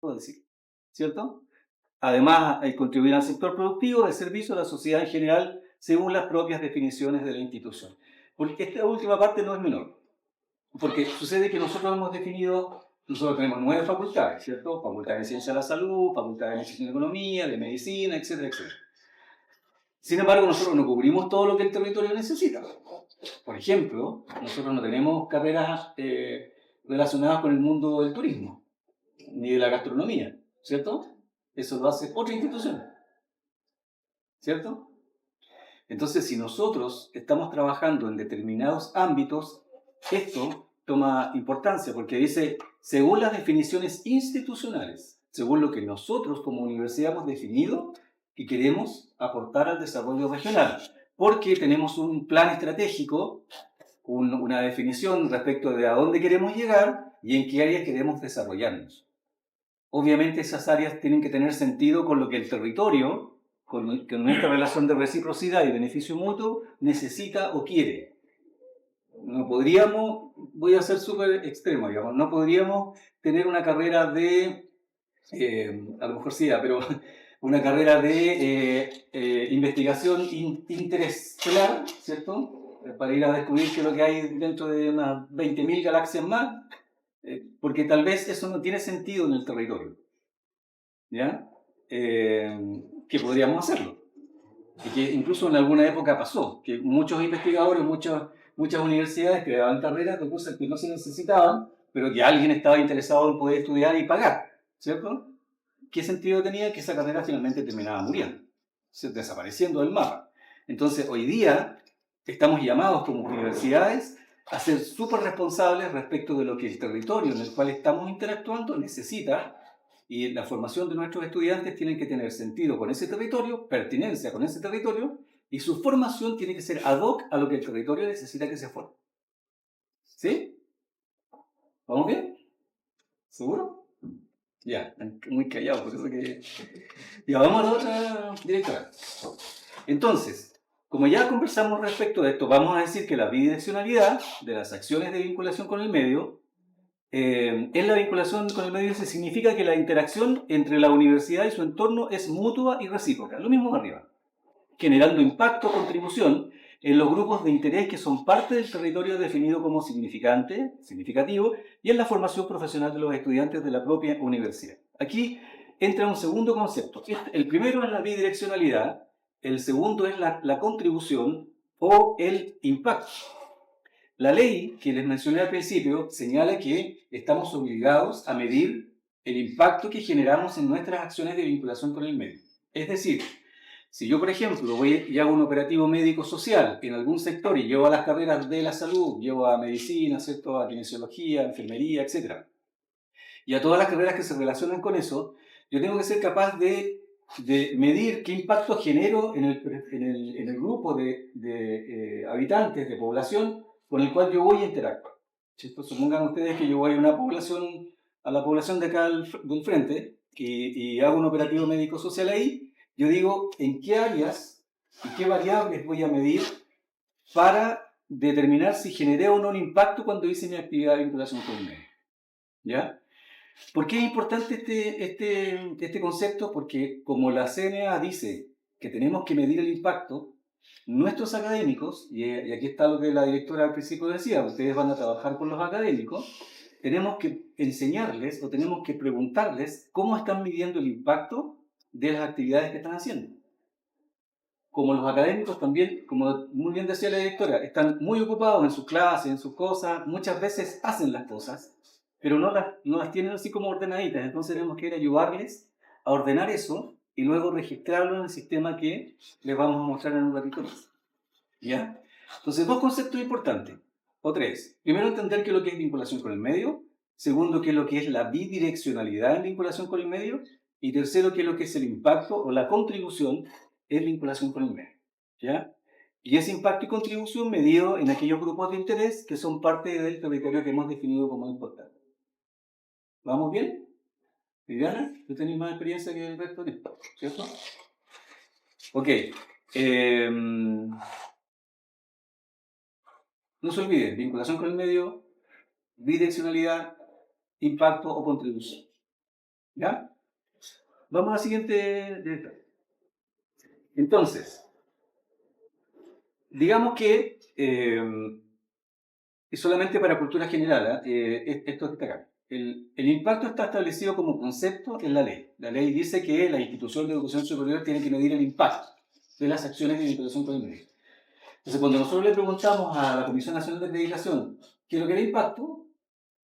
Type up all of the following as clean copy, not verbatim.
puedo decir, ¿cierto? Además, contribuir al sector productivo, de servicio a la sociedad en general, según las propias definiciones de la institución. Porque esta última parte no es menor, porque sucede que nosotros tenemos 9 facultades, ¿cierto? Facultad de Ciencia de la Salud, Facultad de Administración de Economía, de Medicina, etcétera, etcétera. Sin embargo, nosotros no cubrimos todo lo que el territorio necesita. Por ejemplo, nosotros no tenemos carreras relacionadas con el mundo del turismo, ni de la gastronomía, ¿cierto? Eso lo hace otra institución, ¿cierto? Entonces, si nosotros estamos trabajando en determinados ámbitos, esto toma importancia porque dice, según las definiciones institucionales, según lo que nosotros como universidad hemos definido que queremos aportar al desarrollo regional, porque tenemos un plan estratégico, una definición respecto de a dónde queremos llegar y en qué áreas queremos desarrollarnos. Obviamente esas áreas tienen que tener sentido con lo que el territorio, con nuestra relación de reciprocidad y beneficio mutuo, necesita o quiere. No podríamos, voy a ser súper extremo, digamos, no podríamos tener una carrera de, a lo mejor sí, pero una carrera de investigación interestelar, ¿cierto? Para ir a descubrir qué es lo que hay dentro de unas 20.000 galaxias más, porque tal vez eso no tiene sentido en el territorio, ¿ya? Que podríamos hacerlo. Y que incluso en alguna época pasó, que muchos investigadores, muchas universidades creaban carreras de cosas que no se necesitaban, pero que alguien estaba interesado en poder estudiar y pagar, ¿cierto? ¿Qué sentido tenía? Que esa carrera finalmente terminaba muriendo, desapareciendo del mapa. Entonces, hoy día estamos llamados como universidades a ser súper responsables respecto de lo que el territorio en el cual estamos interactuando necesita, y la formación de nuestros estudiantes tiene que tener sentido con ese territorio, pertinencia con ese territorio, y su formación tiene que ser ad hoc a lo que el territorio necesita que se forme. ¿Sí? ¿Vamos bien? ¿Seguro? Ya, muy callado, por eso que... Ya, vamos a la otra directora. Entonces, como ya conversamos respecto de esto, vamos a decir que la bidireccionalidad de las acciones de vinculación con el medio en la vinculación con el medio se significa que la interacción entre la universidad y su entorno es mutua y recíproca, lo mismo arriba, generando impacto o contribución en los grupos de interés que son parte del territorio definido como significativo, y en la formación profesional de los estudiantes de la propia universidad. Aquí entra un segundo concepto. El primero es la bidireccionalidad, el segundo es la contribución o el impacto. La ley que les mencioné al principio señala que estamos obligados a medir el impacto que generamos en nuestras acciones de vinculación con el medio. Es decir, si yo, por ejemplo, voy y hago un operativo médico-social en algún sector y llevo a las carreras de la salud, llevo a medicina, ¿cierto?, a kinesiología, enfermería, etc., y a todas las carreras que se relacionan con eso, yo tengo que ser capaz de medir qué impacto genero en el grupo de habitantes, de población, con el cual yo voy a interactuar. Supongan ustedes que yo voy a la población de acá del frente y hago un operativo médico-social ahí, yo digo en qué áreas y qué variables voy a medir para determinar si generé o no un impacto cuando hice mi actividad de vinculación con el medio. ¿Ya? ¿Por qué es importante este concepto? Porque como la CNA dice que tenemos que medir el impacto, nuestros académicos, y aquí está lo que la directora al principio decía, ustedes van a trabajar con los académicos, tenemos que enseñarles o tenemos que preguntarles cómo están midiendo el impacto de las actividades que están haciendo. Como los académicos también, como muy bien decía la directora, están muy ocupados en sus clases, en sus cosas, muchas veces hacen las cosas, pero no las tienen así como ordenaditas. Entonces tenemos que ir a ayudarles a ordenar eso y luego registrarlo en el sistema que les vamos a mostrar en un ratito más. ¿Ya? Entonces, dos conceptos importantes, o tres. Primero, entender qué es lo que es vinculación con el medio. Segundo, qué es lo que es la bidireccionalidad en vinculación con el medio. Y tercero, qué es lo que es el impacto o la contribución en vinculación con el medio. ¿Ya? Y ese impacto y contribución medido en aquellos grupos de interés que son parte del territorio que hemos definido como importante. ¿Vamos bien? Viviana, tú tenés más experiencia que el resto de esto, ¿cierto? Ok. No se olviden, vinculación con el medio, bidireccionalidad, impacto o contribución. ¿Ya? Vamos a la siguiente directa. Entonces, digamos que es solamente para cultura general, esto que está acá. El impacto está establecido como concepto en la ley. La ley dice que la institución de educación superior tiene que medir el impacto de las acciones de vinculación con el medio. Entonces, cuando nosotros le preguntamos a la Comisión Nacional de Acreditación qué es lo que era impacto,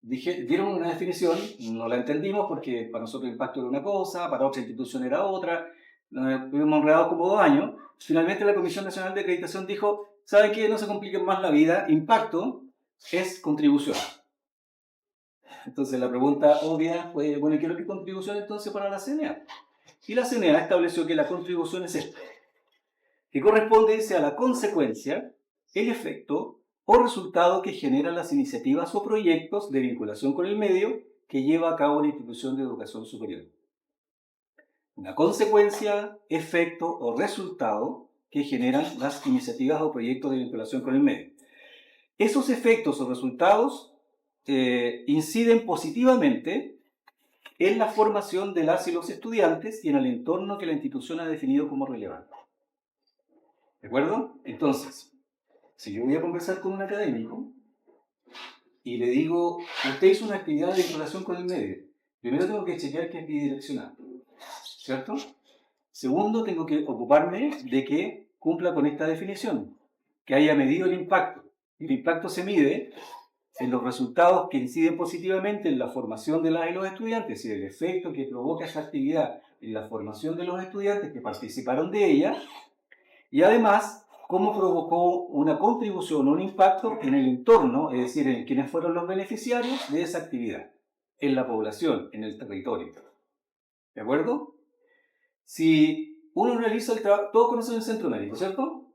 dieron una definición, no la entendimos porque para nosotros el impacto era una cosa, para otra institución era otra, nos estuvimos enredados como 2 años. Finalmente la Comisión Nacional de Acreditación dijo, ¿sabe qué? No se compliquen más la vida, impacto es contribución. Entonces la pregunta obvia fue, bueno, ¿y qué es lo que es contribución entonces para la CNA? Y la CNA estableció que la contribución es esta, que corresponde a la consecuencia, el efecto o resultado que generan las iniciativas o proyectos de vinculación con el medio que lleva a cabo la institución de educación superior. Una consecuencia, efecto o resultado que generan las iniciativas o proyectos de vinculación con el medio. Esos efectos o resultados inciden positivamente en la formación de las y los estudiantes y en el entorno que la institución ha definido como relevante. ¿De acuerdo? Entonces, si yo voy a conversar con un académico y le digo, usted hizo una actividad de vinculación con el medio, primero tengo que chequear que es bidireccional, ¿cierto? Segundo, tengo que ocuparme de que cumpla con esta definición, que haya medido el impacto. El impacto se mide en los resultados que inciden positivamente en la formación de las y los estudiantes y el efecto que provoca esa actividad en la formación de los estudiantes que participaron de ella, y además cómo provocó una contribución o un impacto en el entorno, es decir, en quienes fueron los beneficiarios de esa actividad, en la población, en el territorio. ¿De acuerdo? Si uno realiza el trabajo, todos conocen el centro médico, ¿cierto?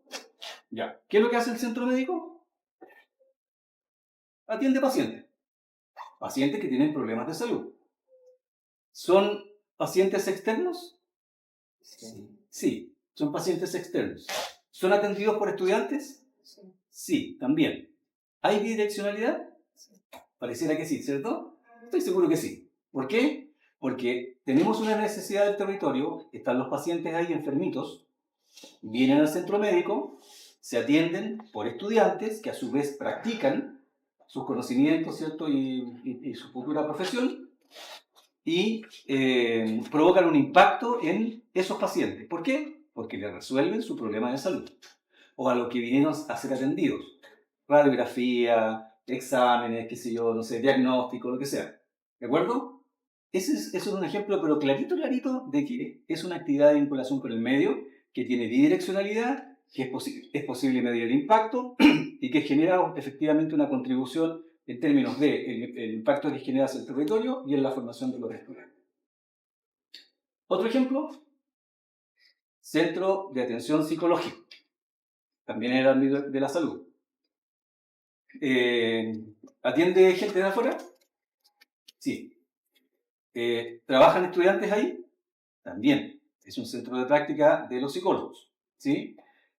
Ya. ¿Qué es lo que hace el centro médico? Atiende pacientes. Pacientes que tienen problemas de salud. ¿Son pacientes externos? Sí. Sí, son pacientes externos. ¿Son atendidos por estudiantes? Sí. Sí, también. ¿Hay bidireccionalidad? Sí. Pareciera que sí, ¿cierto? Estoy seguro que sí. ¿Por qué? Porque tenemos una necesidad del territorio, están los pacientes ahí enfermitos, vienen al centro médico, se atienden por estudiantes que a su vez practican sus conocimientos, ¿cierto? Y su futura profesión, y provocan un impacto en esos pacientes. ¿Por qué? Porque le resuelven su problema de salud o a lo que vinieron a ser atendidos. Radiografía, exámenes, qué sé yo, no sé, diagnóstico, lo que sea. ¿De acuerdo? Ese es un ejemplo, pero clarito, clarito, de que es una actividad de vinculación con el medio que tiene bidireccionalidad, que es posible medir el impacto y que genera efectivamente una contribución en términos de el impacto que genera hacia el territorio y en la formación de los estudiantes. Otro ejemplo, centro de atención psicológica, también en el ámbito de la salud. ¿Atiende gente de afuera? Sí. ¿Trabajan estudiantes ahí? También. Es un centro de práctica de los psicólogos. ¿Sí?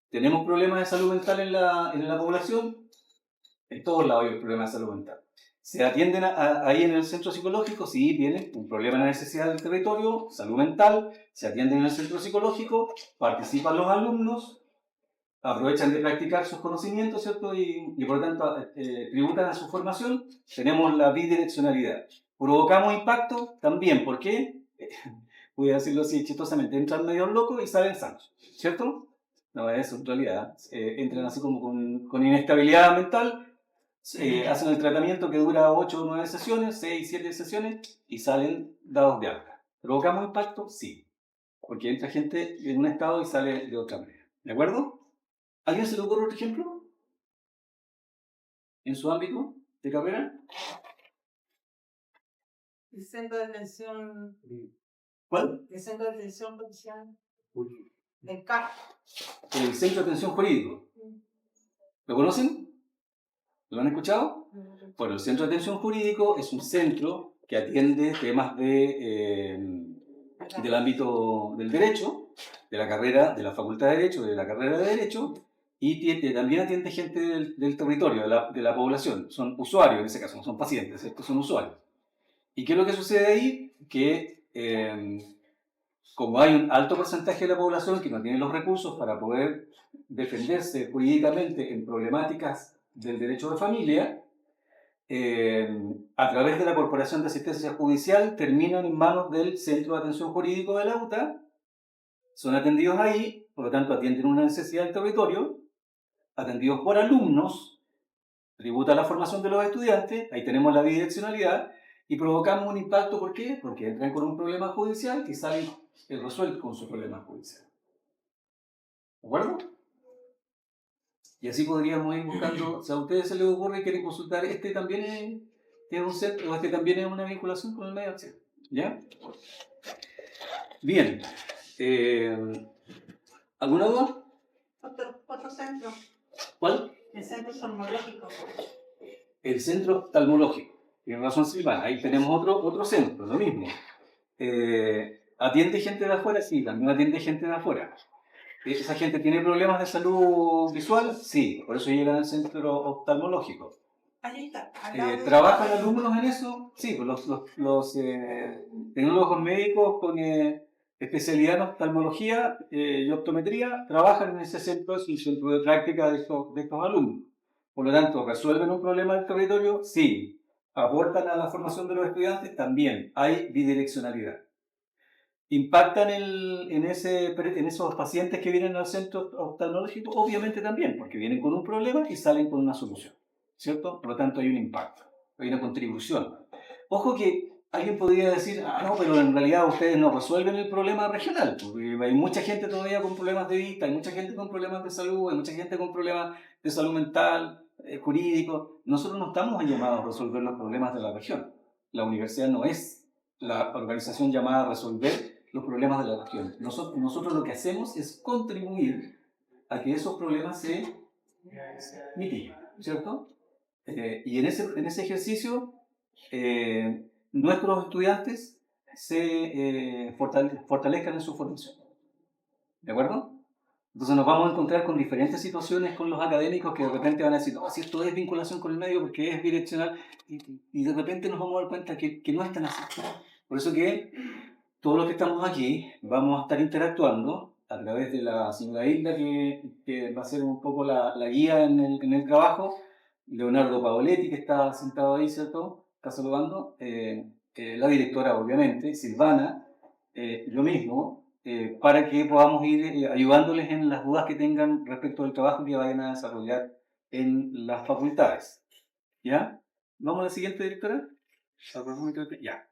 ¿Tenemos problemas de salud mental en la población? En todos lados hay problemas de salud mental. ¿Se atienden ahí en el centro psicológico? Sí, tienen un problema en la necesidad del territorio, salud mental, se atienden en el centro psicológico, participan los alumnos, aprovechan de practicar sus conocimientos, ¿cierto? Y por lo tanto tributan a su formación. Tenemos la bidireccionalidad. ¿Provocamos impacto? También. ¿Por qué? Voy a decirlo así chistosamente, entran medio locos y salen sanos, ¿cierto? No es en realidad. Entran así como con inestabilidad mental, hacen el tratamiento que dura 8 o 9 sesiones, 6, 7 sesiones y salen dados de alta. ¿Provocamos impacto? Sí. Porque entra gente en un estado y sale de otra manera. ¿De acuerdo? ¿Alguien se le ocurre otro ejemplo? ¿En su ámbito de carrera? El centro de atención. ¿Cuál? El centro de atención policial. El CAP. El Centro de Atención Jurídico. ¿Lo conocen? ¿Lo han escuchado? Bueno, el Centro de Atención Jurídico es un centro que atiende temas del ámbito del derecho, de la carrera, de la Facultad de Derecho, de la carrera de Derecho, y también atiende gente del territorio, de la población. Son usuarios en ese caso, no son pacientes, estos son usuarios. ¿Y qué es lo que sucede ahí? Que como hay un alto porcentaje de la población que no tiene los recursos para poder defenderse jurídicamente en problemáticas del derecho de familia, a través de la Corporación de Asistencia Judicial terminan en manos del Centro de Atención Jurídico de la UTA, son atendidos ahí, por lo tanto atienden una necesidad del territorio, atendidos por alumnos, tributa la formación de los estudiantes, ahí tenemos la bidireccionalidad, y provocamos un impacto, ¿por qué? Porque entran con un problema judicial y salen resueltos con su problema judicial. ¿De acuerdo? Y así podríamos ir buscando, si a ustedes se les ocurre y quieren consultar, este también es un centro, o este también es una vinculación con el medio de acción. ¿Ya? Bien. ¿Alguna duda? Otro centro. ¿Cuál? El centro oftalmológico. El centro oftalmológico. Tiene razón Silvana, ahí tenemos otro centro, lo mismo. ¿Atiende gente de afuera? Sí, también atiende gente de afuera. ¿Esa gente tiene problemas de salud visual? Sí, por eso llegan al centro oftalmológico. Ahí está. ¿Trabajan alumnos en eso? Sí, pues los tecnólogos médicos con especialidad en oftalmología y optometría trabajan en ese centro, es un centro de práctica de estos alumnos. Por lo tanto, ¿resuelven un problema del territorio? Sí. ¿Aportan a la formación de los estudiantes? También. Hay bidireccionalidad. ¿Impactan en esos pacientes que vienen al centro oftalmológico? Obviamente también, porque vienen con un problema y salen con una solución, ¿cierto? Por lo tanto hay un impacto, hay una contribución. Ojo que alguien podría decir, no, pero en realidad ustedes no resuelven el problema regional, porque hay mucha gente todavía con problemas de vista, hay mucha gente con problemas de salud, hay mucha gente con problemas de salud mental, jurídico. Nosotros no estamos llamados a resolver los problemas de la región. La universidad no es la organización llamada a resolver los problemas de la región. Nosotros lo que hacemos es contribuir a que esos problemas se mitiguen, ¿cierto? Y en ese ejercicio, nuestros estudiantes se fortalezcan en su formación. ¿De acuerdo? Entonces nos vamos a encontrar con diferentes situaciones con los académicos que de repente van a decir, no, si esto es vinculación con el medio porque es direccional, y de repente nos vamos a dar cuenta que no es tan así. Por eso que todos los que estamos aquí vamos a estar interactuando a través de la señora Hilda, que va a ser un poco la guía en el trabajo, Leonardo Paoletti, que está sentado ahí, ¿cierto? Está saludando, la directora, obviamente, Silvana, yo mismo, para que podamos ir ayudándoles en las dudas que tengan respecto del trabajo que vayan a desarrollar en las facultades. ¿Ya? ¿Vamos a la siguiente, directora? Ya.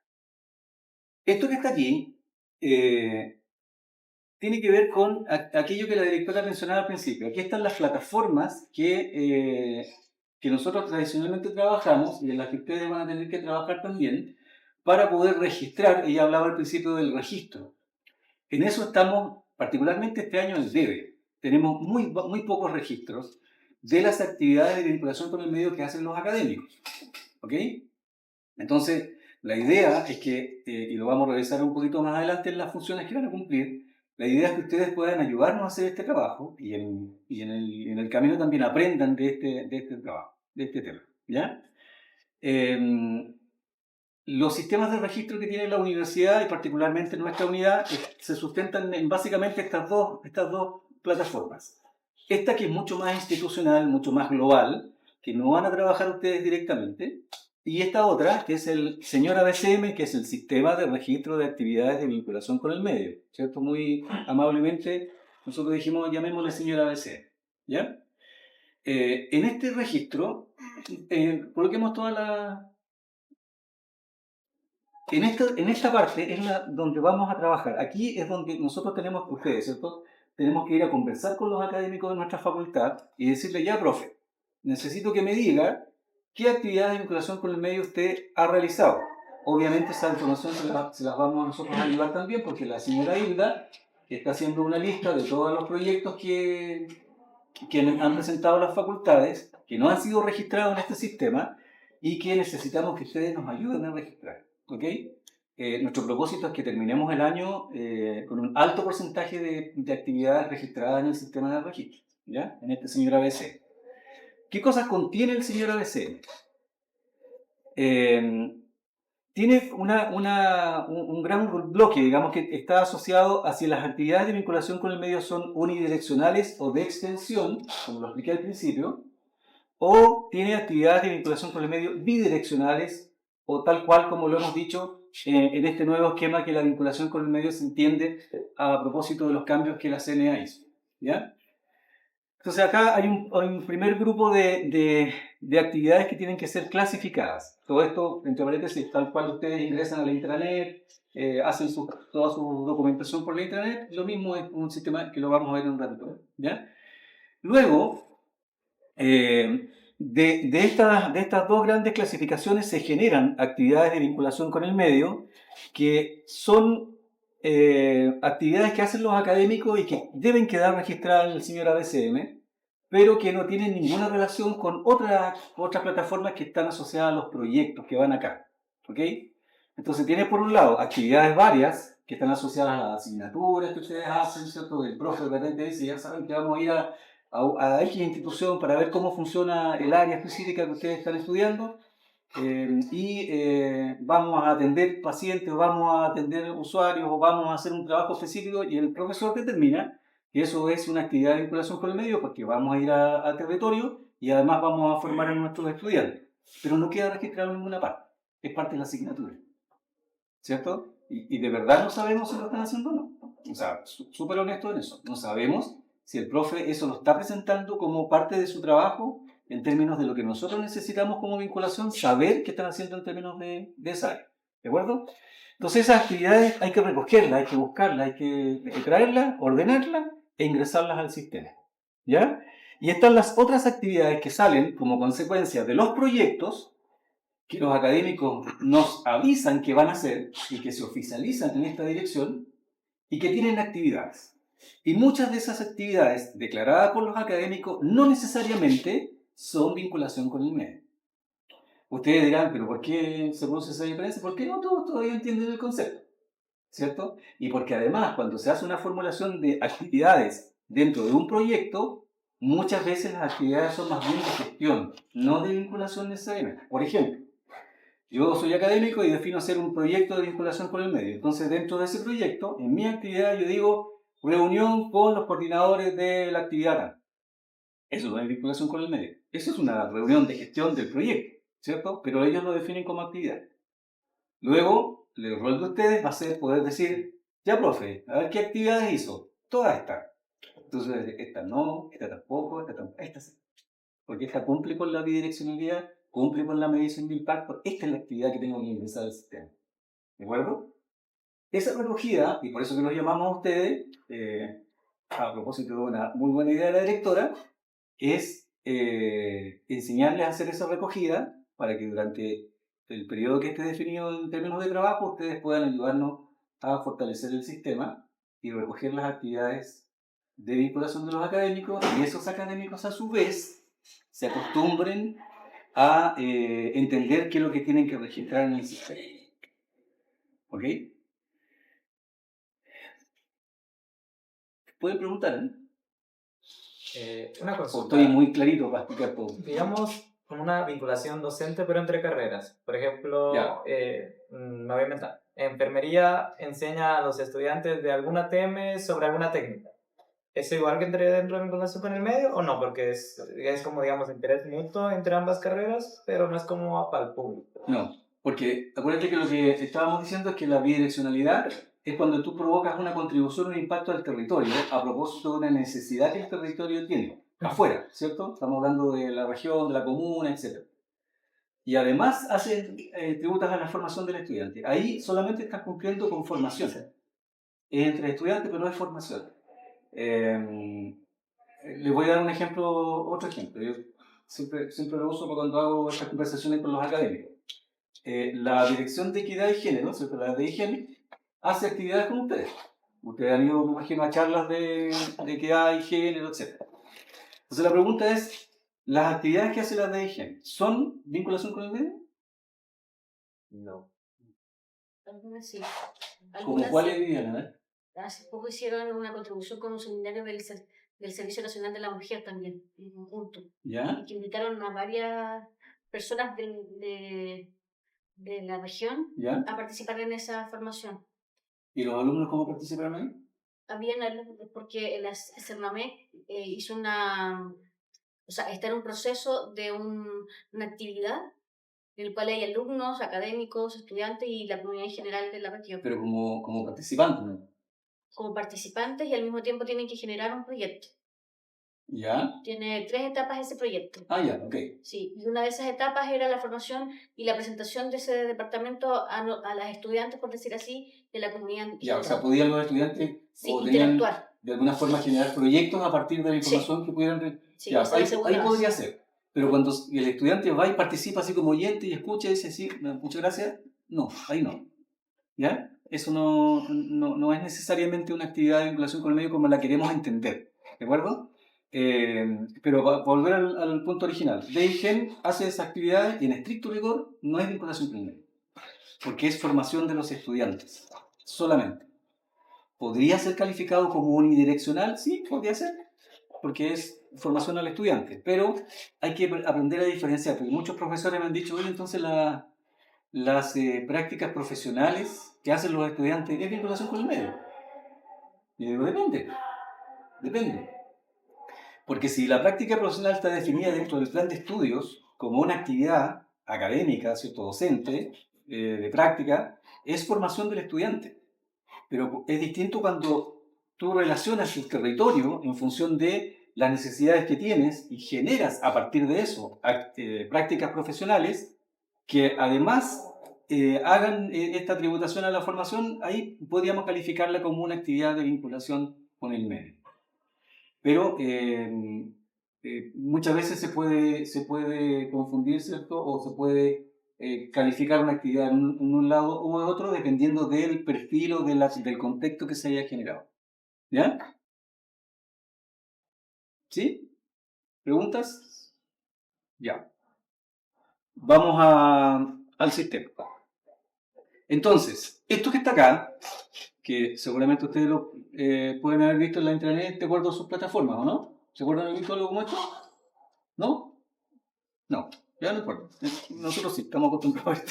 Esto que está aquí tiene que ver con aquello que la directora mencionaba al principio. Aquí están las plataformas que nosotros tradicionalmente trabajamos y en las que ustedes van a tener que trabajar también para poder registrar. Ella hablaba al principio del registro. En eso estamos, particularmente este año, en debe. Tenemos muy pocos registros de las actividades de vinculación con el medio que hacen los académicos. ¿Ok? Entonces, la idea es que, y lo vamos a revisar un poquito más adelante en las funciones que van a cumplir, la idea es que ustedes puedan ayudarnos a hacer este trabajo y en el camino también aprendan de este trabajo, de este tema. ¿Ya? Los sistemas de registro que tiene la universidad y particularmente nuestra unidad se sustentan en básicamente estas dos plataformas. Esta que es mucho más institucional, mucho más global, que no van a trabajar ustedes directamente, y esta otra, que es el señor ABCM, que es el Sistema de Registro de Actividades de Vinculación con el Medio, ¿cierto? Muy amablemente nosotros dijimos, llamémosle señor ABCM, ¿ya? En este registro, coloquemos toda la... En esta parte es donde vamos a trabajar. Aquí es donde nosotros tenemos que, ustedes, ¿cierto? Tenemos que ir a conversar con los académicos de nuestra facultad y decirle, ya, profe, necesito que me diga qué actividades de vinculación con el medio usted ha realizado. Obviamente esa información se las vamos nosotros a ayudar también porque la señora Hilda está haciendo una lista de todos los proyectos que han presentado las facultades, que no han sido registrados en este sistema y que necesitamos que ustedes nos ayuden a registrar. ¿Okay? Nuestro propósito es que terminemos el año con un alto porcentaje de actividades registradas en el sistema de registro, ¿ya? En este señor ABC. ¿Qué cosas contiene el señor ABC? tiene un gran bloque, digamos, que está asociado a si las actividades de vinculación con el medio son unidireccionales o de extensión, como lo expliqué al principio, o tiene actividades de vinculación con el medio bidireccionales, o tal cual como lo hemos dicho en este nuevo esquema, que la vinculación con el medio se entiende a propósito de los cambios que la CNA hizo. ¿Ya? Entonces acá hay un primer grupo de actividades que tienen que ser clasificadas. Todo esto, entre paréntesis, tal cual ustedes ingresan a la intranet, hacen toda su documentación por la intranet, lo mismo es un sistema que lo vamos a ver en un ratito. ¿Ya? Luego, de estas dos grandes clasificaciones se generan actividades de vinculación con el medio que son actividades que hacen los académicos y que deben quedar registradas en el señor ABCM, pero que no tienen ninguna relación con otras plataformas que están asociadas a los proyectos que van acá. ¿Ok? Entonces tienes por un lado actividades varias que están asociadas a las asignaturas que ustedes hacen, ¿cierto? El profe de repente dice, ya saben que vamos a ir a X institución para ver cómo funciona el área específica que ustedes están estudiando vamos a atender pacientes, o vamos a atender usuarios, o vamos a hacer un trabajo específico y el profesor determina que eso es una actividad de vinculación con el medio porque vamos a ir a territorio y además vamos a formar a nuestros estudiantes. Pero no queda registrado en ninguna parte, es parte de la asignatura, ¿cierto? Y de verdad no sabemos si lo están haciendo o no. O sea, súper honesto en eso. No sabemos si el profe eso lo está presentando como parte de su trabajo en términos de lo que nosotros necesitamos como vinculación, saber qué están haciendo en términos de esa área. ¿De acuerdo? Entonces esas actividades hay que recogerlas, hay que buscarlas, hay que traerlas, ordenarlas e ingresarlas al sistema. ¿Ya? Y están las otras actividades que salen como consecuencia de los proyectos que los académicos nos avisan que van a hacer y que se oficializan en esta dirección y que tienen actividades. Y muchas de esas actividades declaradas por los académicos no necesariamente son vinculación con el medio. Ustedes dirán, pero ¿por qué se produce esa diferencia? Porque no todos todavía entienden el concepto, ¿cierto? Y porque además cuando se hace una formulación de actividades dentro de un proyecto, muchas veces las actividades son más bien de gestión, no de vinculación necesariamente. Por ejemplo, yo soy académico y defino hacer un proyecto de vinculación con el medio. Entonces, dentro de ese proyecto, en mi actividad, yo digo reunión con los coordinadores de la actividad. Eso no es vinculación con el medio. Eso es una reunión de gestión del proyecto, ¿cierto? Pero ellos lo definen como actividad. Luego, el rol de ustedes va a ser poder decir, ya, profe, a ver qué actividades hizo. Todas estas. Entonces, esta no, esta tampoco, esta tampoco, esta sí. Porque esta cumple con la bidireccionalidad, cumple con la medición de impacto. Esta es la actividad que tengo que ingresar al sistema. ¿De acuerdo? Esa recogida, y por eso que nos llamamos a ustedes, a propósito de una muy buena idea de la directora, es enseñarles a hacer esa recogida para que durante el periodo que esté definido en términos de trabajo, ustedes puedan ayudarnos a fortalecer el sistema y recoger las actividades de vinculación de los académicos, y esos académicos a su vez se acostumbren a entender qué es lo que tienen que registrar en el sistema. ¿Ok? Pueden preguntar, ¿eh? Una O consulta. estoy muy clarito para explicar todo. Digamos, como una vinculación docente, pero entre carreras. Por ejemplo, Ya. me voy a inventar. Enfermería enseña a los estudiantes de alguna TM sobre alguna técnica. ¿Es igual que entre dentro de vinculación con el medio o no? Porque es como, digamos, interés mutuo entre ambas carreras, pero no es como para el público. No, porque acuérdate que lo que estábamos diciendo es que la bidireccionalidad es cuando tú provocas una contribución o un impacto al territorio a propósito de una necesidad que el territorio tiene, afuera, ¿cierto? Estamos hablando de la región, de la comuna, etc. Y además tributas a la formación del estudiante. Ahí solamente estás cumpliendo con formación. Es entre estudiantes, pero no es formación. Les voy a dar un ejemplo, otro ejemplo. Yo siempre lo uso cuando hago estas conversaciones con los académicos. La Dirección de Equidad y Género, ¿cierto? La DIGEN, hace actividades con ustedes. Ustedes han ido, me imagino, a charlas de equidad y género, etc. Entonces la pregunta es, ¿las actividades que hace la DIGEN son vinculación con el medio? No. Algunas sí. ¿Como cuáles dirían? ¿Eh? Hace poco hicieron una contribución con un seminario del Servicio Nacional de la Mujer también, en conjunto. ¿Ya? Y que invitaron a varias personas de de la región ¿Ya? a participar en esa formación. ¿Y los alumnos cómo participaron ahí? Habían alumnos, porque el CERNAMEC hizo o sea, está en un proceso de una actividad en el cual hay alumnos, académicos, estudiantes y la comunidad en general de la región Pero como participantes, ¿no? como participantes, y al mismo tiempo tienen que generar un proyecto. ¿Ya? Tiene 3 etapas ese proyecto. Ah, ya, ok. Sí, y una de esas etapas era la formación y la presentación de ese departamento a las estudiantes, por decir así, de la comunidad. Ya, o sea, podían los estudiantes Sí, o tenían interactuar. de alguna forma generar proyectos a partir de la información que pudieran... Sí, ya, esa es la segunda ahí base. podría ser. Pero cuando el estudiante va y participa así como oyente y escucha y dice, sí, muchas gracias, no, ahí no. ¿Ya? Eso no es necesariamente una actividad de vinculación con el medio como la queremos entender, ¿de acuerdo? Pero para volver al punto original, DEIGEN hace esa actividad y en estricto rigor no es vinculación con el medio, porque es formación de los estudiantes, solamente. ¿Podría ser calificado como unidireccional? Sí, podría ser, porque es formación al estudiante, pero hay que aprender a diferenciar, porque muchos profesores me han dicho, oye, entonces las prácticas profesionales que hacen los estudiantes es vinculación con el medio. Y digo, depende. Porque si la práctica profesional está definida dentro del plan de estudios como una actividad académica, ¿cierto? Docente, de práctica, es formación del estudiante. Pero es distinto cuando tú relacionas el territorio en función de las necesidades que tienes y generas a partir de eso prácticas profesionales que además hagan esta tributación a la formación. Ahí podríamos calificarla como una actividad de vinculación con el medio. Pero muchas veces se puede confundir, ¿cierto? O se puede calificar una actividad en un lado u otro dependiendo del perfil o del contexto que se haya generado. ¿Ya? ¿Sí? ¿Preguntas? Ya. Vamos al sistema. Entonces, esto que está acá, que seguramente ustedes lo pueden haber visto en la intranet de acuerdo a sus plataformas, ¿o no? ¿Se acuerdan de haber visto algo como esto? ¿No? No, ya no importa. Nosotros sí, estamos acostumbrados a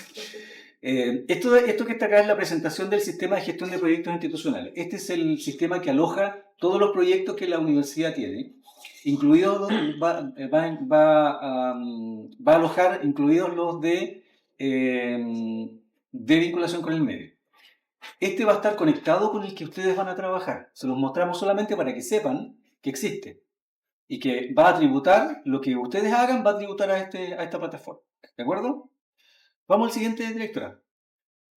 esto. Esto que está acá es la presentación del sistema de gestión de proyectos institucionales. Este es el sistema que aloja todos los proyectos que la universidad tiene, incluidos va a alojar incluidos los de vinculación con el medio. Este va a estar conectado con el que ustedes van a trabajar. Se los mostramos solamente para que sepan que existe y que va a tributar, lo que ustedes hagan va a tributar a esta plataforma. ¿De acuerdo? Vamos al siguiente, directora.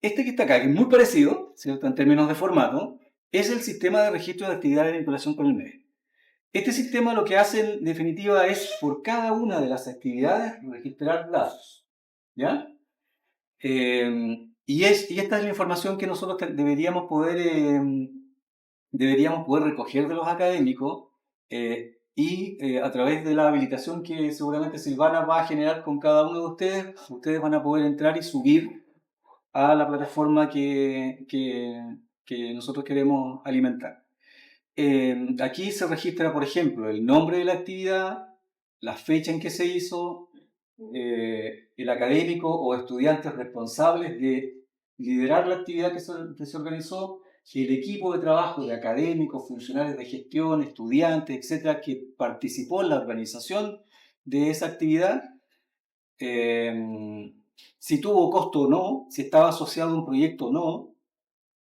Este que está acá, que es muy parecido, ¿cierto? En términos de formato, es el sistema de registro de actividades de vinculación con el medio. Este sistema lo que hace en definitiva es por cada una de las actividades registrar datos. ¿Ya? Y esta es la información que nosotros deberíamos poder recoger de los académicos a través de la habilitación que seguramente Silvana va a generar con cada uno de ustedes van a poder entrar y subir a la plataforma que nosotros queremos alimentar. Aquí se registra, por ejemplo, el nombre de la actividad, la fecha en que se hizo, el académico o estudiantes responsables de liderar la actividad que se organizó, el equipo de trabajo de académicos, funcionarios de gestión, estudiantes, etcétera, que participó en la organización de esa actividad, si tuvo costo o no, si estaba asociado a un proyecto o no,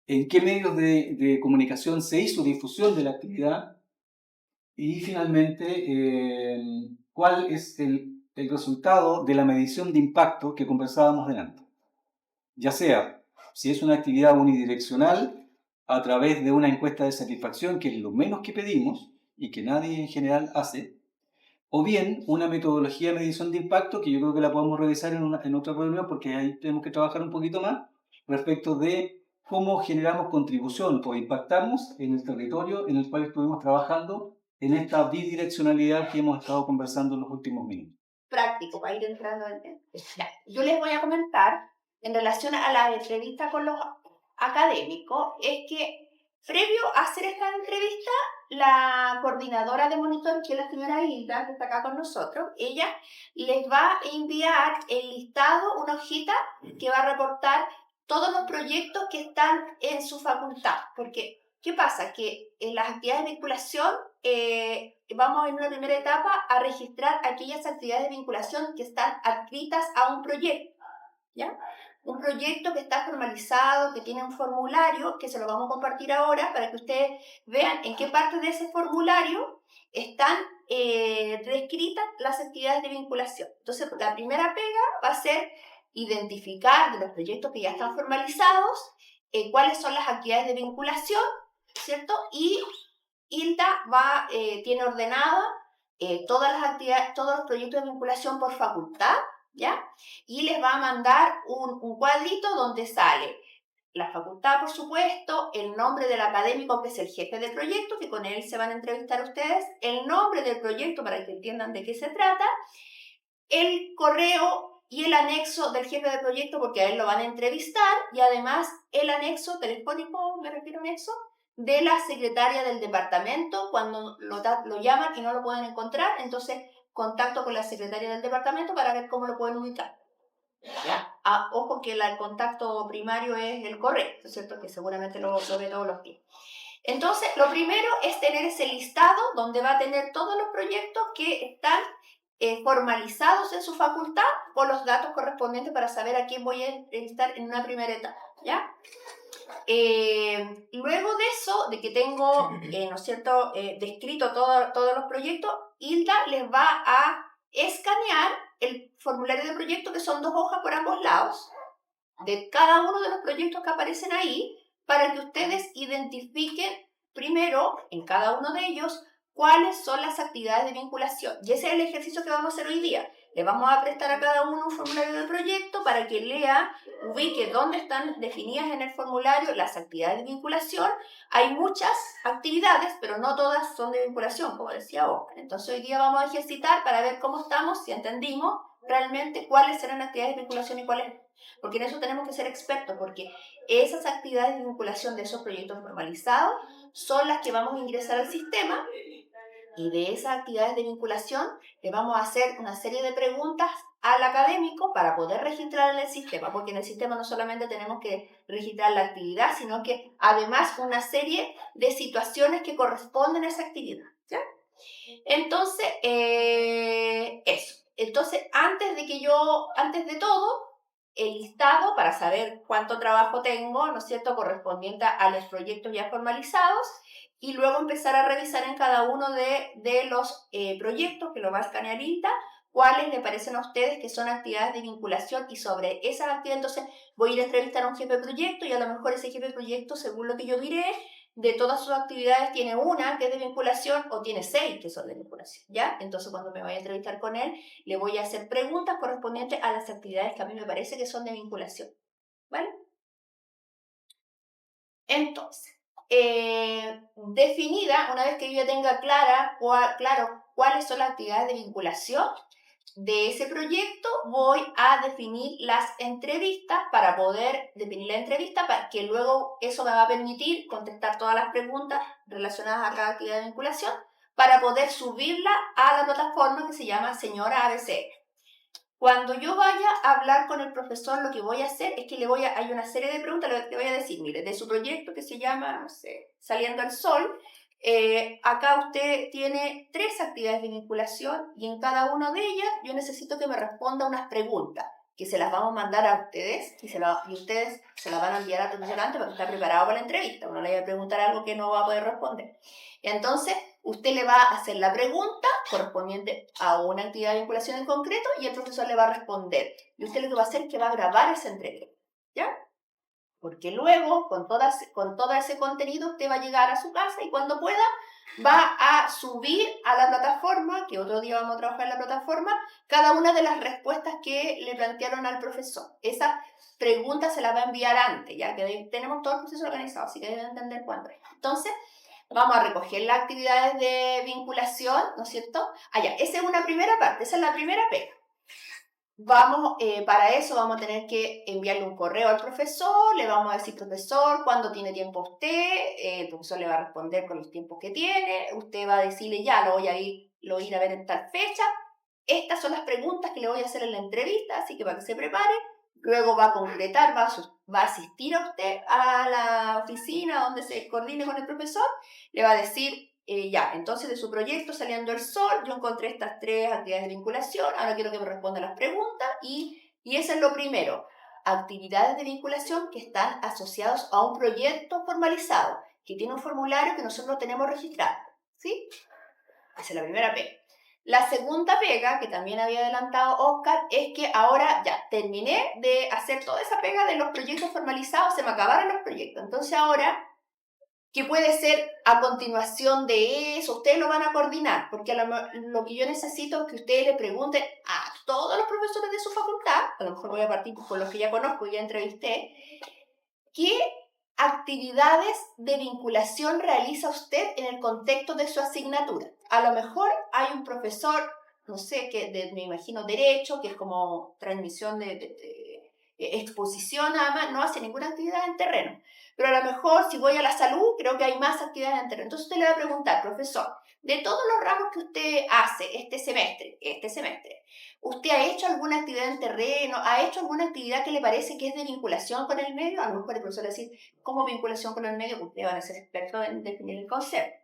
en qué medios de comunicación se hizo difusión de la actividad y finalmente cuál es el resultado de la medición de impacto que conversábamos delante. Ya sea si es una actividad unidireccional a través de una encuesta de satisfacción, que es lo menos que pedimos y que nadie en general hace, o bien una metodología de medición de impacto que yo creo que la podemos revisar en otra reunión porque ahí tenemos que trabajar un poquito más respecto de cómo generamos contribución o impactamos en el territorio en el cual estuvimos trabajando en esta bidireccionalidad que hemos estado conversando en los últimos minutos. Práctico, para ir entrando en el... Yo les voy a comentar en relación a la entrevista con los académicos, es que previo a hacer esta entrevista la coordinadora de monitor, que es la señora Hilda, que está acá con nosotros, ella les va a enviar el listado, una hojita que va a reportar todos los proyectos que están en su facultad. Porque, ¿qué pasa? Que en las actividades de vinculación vamos en una primera etapa a registrar aquellas actividades de vinculación que están adscritas a un proyecto, ¿ya? Un proyecto que está formalizado, que tiene un formulario, que se lo vamos a compartir ahora para que ustedes vean en qué parte de ese formulario están descritas las actividades de vinculación. Entonces, la primera pega va a ser identificar de los proyectos que ya están formalizados cuáles son las actividades de vinculación, ¿cierto? Y Hilda tiene ordenada todas las actividades, todos los proyectos de vinculación por facultad, ¿ya? Y les va a mandar un cuadrito donde sale la facultad, por supuesto, el nombre del académico, que es el jefe del proyecto, que con él se van a entrevistar ustedes, el nombre del proyecto para que entiendan de qué se trata, el correo y el anexo del jefe del proyecto, porque a él lo van a entrevistar, y además el anexo telefónico, me refiero a anexo, de la secretaria del departamento, cuando lo llaman y no lo pueden encontrar, entonces contacto con la secretaria del departamento para ver cómo lo pueden ubicar. ¿Ya? Ojo que el contacto primario es el correo, ¿no es cierto? Que seguramente lo ve todos los días. Entonces, lo primero es tener ese listado donde va a tener todos los proyectos que están formalizados en su facultad con los datos correspondientes para saber a quién voy a entrevistar en una primera etapa, ¿ya? Luego de eso, de que tengo, ¿no es cierto?, descrito todos los proyectos, Hilda les va a escanear el formulario de proyecto, que son 2 hojas por ambos lados, de cada uno de los proyectos que aparecen ahí, para que ustedes identifiquen primero, en cada uno de ellos, cuáles son las actividades de vinculación. Y ese es el ejercicio que vamos a hacer hoy día. Le vamos a prestar a cada uno un formulario de proyecto para que lea, ubique dónde están definidas en el formulario las actividades de vinculación. Hay muchas actividades, pero no todas son de vinculación, como decía Oscar. Entonces hoy día vamos a ejercitar para ver cómo estamos, si entendimos realmente cuáles serán actividades de vinculación y cuáles no. Porque en eso tenemos que ser expertos, porque esas actividades de vinculación de esos proyectos formalizados son las que vamos a ingresar al sistema, y de esas actividades de vinculación le vamos a hacer una serie de preguntas al académico para poder registrar en el sistema, porque en el sistema no solamente tenemos que registrar la actividad, sino que además una serie de situaciones que corresponden a esa actividad, ¿ya? Entonces, eso. Entonces, antes de todo, el listado para saber cuánto trabajo tengo, ¿no es cierto?, correspondiente a los proyectos ya formalizados, y luego empezar a revisar en cada uno de los proyectos que lo va a escanear Hilda, cuáles le parecen a ustedes que son actividades de vinculación, y sobre esas actividades entonces voy a ir a entrevistar a un jefe de proyecto, y a lo mejor ese jefe de proyecto, según lo que yo diré, de todas sus actividades tiene una que es de vinculación o tiene 6 que son de vinculación, ¿ya? Entonces cuando me vaya a entrevistar con él, le voy a hacer preguntas correspondientes a las actividades que a mí me parece que son de vinculación, ¿vale? Entonces, definida, una vez que yo ya tenga claro cuáles son las actividades de vinculación de ese proyecto, voy a definir las entrevistas para poder definir la entrevista, para que luego eso me va a permitir contestar todas las preguntas relacionadas a cada actividad de vinculación para poder subirla a la plataforma que se llama Señora ABC. Cuando yo vaya a hablar con el profesor, lo que voy a hacer es que hay una serie de preguntas, le voy a decir, mire, de su proyecto que se llama, no sé, Saliendo al Sol, acá usted tiene 3 actividades de vinculación, y en cada una de ellas yo necesito que me responda unas preguntas, que se las vamos a mandar a ustedes, y ustedes se las van a enviar al profesor antes para que esté preparado para la entrevista. Uno le va a preguntar algo que no va a poder responder. Entonces, usted le va a hacer la pregunta correspondiente a una actividad de vinculación en concreto, y el profesor le va a responder. Y usted lo que va a hacer es que va a grabar esa entrevista, ¿ya? Porque luego, con todo ese contenido, usted va a llegar a su casa y cuando pueda va a subir a la plataforma, que otro día vamos a trabajar en la plataforma, cada una de las respuestas que le plantearon al profesor. Esa pregunta se la va a enviar antes, ya que tenemos todo el proceso organizado, así que deben entender cuándo es. Entonces, vamos a recoger las actividades de vinculación, ¿no es cierto? Esa es una primera parte, esa es la primera pega. para eso vamos a tener que enviarle un correo al profesor, le vamos a decir, profesor, ¿cuándo tiene tiempo usted? El profesor le va a responder con los tiempos que tiene, usted va a decirle, ya, lo voy a ir a ver en tal fecha. Estas son las preguntas que le voy a hacer en la entrevista, así que para que se prepare. Luego va a concretar, va a asistir a usted a la oficina donde se coordine con el profesor, le va a decir, ya, entonces de su proyecto Saliendo el Sol, yo encontré estas 3 actividades de vinculación, ahora quiero que me responda las preguntas y eso es lo primero, actividades de vinculación que están asociados a un proyecto formalizado, que tiene un formulario que nosotros tenemos registrado, ¿sí? Esa es la primera P. La segunda pega, que también había adelantado Oscar, es que ahora ya terminé de hacer toda esa pega de los proyectos formalizados, se me acabaron los proyectos. Entonces ahora, ¿qué puede ser a continuación de eso? Ustedes lo van a coordinar, porque lo que yo necesito es que ustedes le pregunten a todos los profesores de su facultad, a lo mejor voy a partir con los que ya conozco y ya entrevisté, ¿qué actividades de vinculación realiza usted en el contexto de su asignatura? A lo mejor hay un profesor, no sé, me imagino derecho, que es como transmisión de exposición nada más, no hace ninguna actividad en terreno. Pero a lo mejor si voy a la salud, creo que hay más actividades en terreno. Entonces usted le va a preguntar, profesor, de todos los ramos que usted hace este semestre, ¿usted ha hecho alguna actividad en terreno? ¿Ha hecho alguna actividad que le parece que es de vinculación con el medio? A lo mejor el profesor le va a decir, ¿cómo vinculación con el medio? Ustedes van a ser expertos en definir el concepto.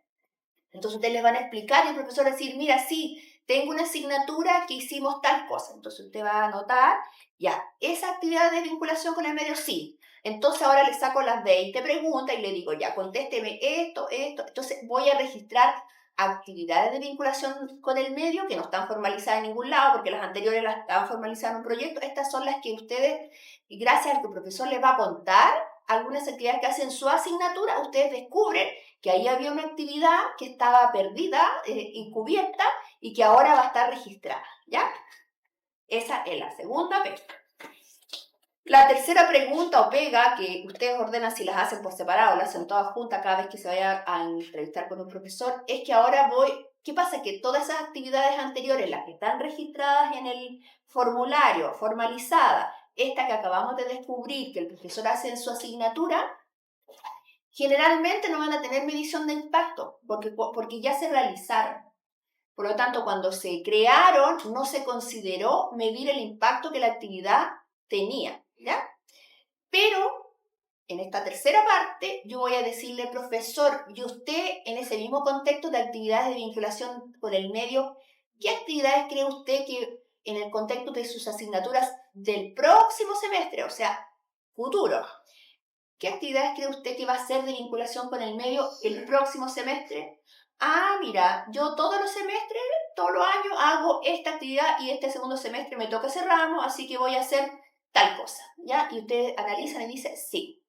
Entonces ustedes les van a explicar y el profesor va a decir, mira, sí, tengo una asignatura que hicimos tal cosa. Entonces usted va a anotar, ya, esa actividad de vinculación con el medio, sí. Entonces ahora le saco las 20 preguntas y le digo, ya, contésteme esto. Entonces voy a registrar actividades de vinculación con el medio que no están formalizadas en ningún lado porque las anteriores las estaban formalizadas en un proyecto. Estas son las que ustedes, gracias al que el profesor les va a contar, algunas actividades que hacen su asignatura, ustedes descubren que ahí había una actividad que estaba perdida, encubierta, y que ahora va a estar registrada, ¿ya? Esa es la segunda pega. La tercera pregunta o pega, que ustedes ordenan si las hacen por separado o las hacen todas juntas cada vez que se vaya a entrevistar con un profesor, es que ahora ¿qué pasa? Que todas esas actividades anteriores, las que están registradas en el formulario, formalizadas, esta que acabamos de descubrir que el profesor hace en su asignatura, generalmente no van a tener medición de impacto, porque ya se realizaron. Por lo tanto, cuando se crearon, no se consideró medir el impacto que la actividad tenía, ¿ya? Pero, en esta tercera parte, yo voy a decirle, profesor, y usted, en ese mismo contexto de actividades de vinculación con el medio, ¿qué actividades cree usted que en el contexto de sus asignaturas del próximo semestre, o sea, futuro, ¿qué actividades cree usted que va a ser de vinculación con el medio el próximo semestre? Ah, mira, yo todos los semestres, todos los años hago esta actividad y este segundo semestre me toca ese ramo, así que voy a hacer tal cosa, ¿ya? Y ustedes analizan y dicen, sí,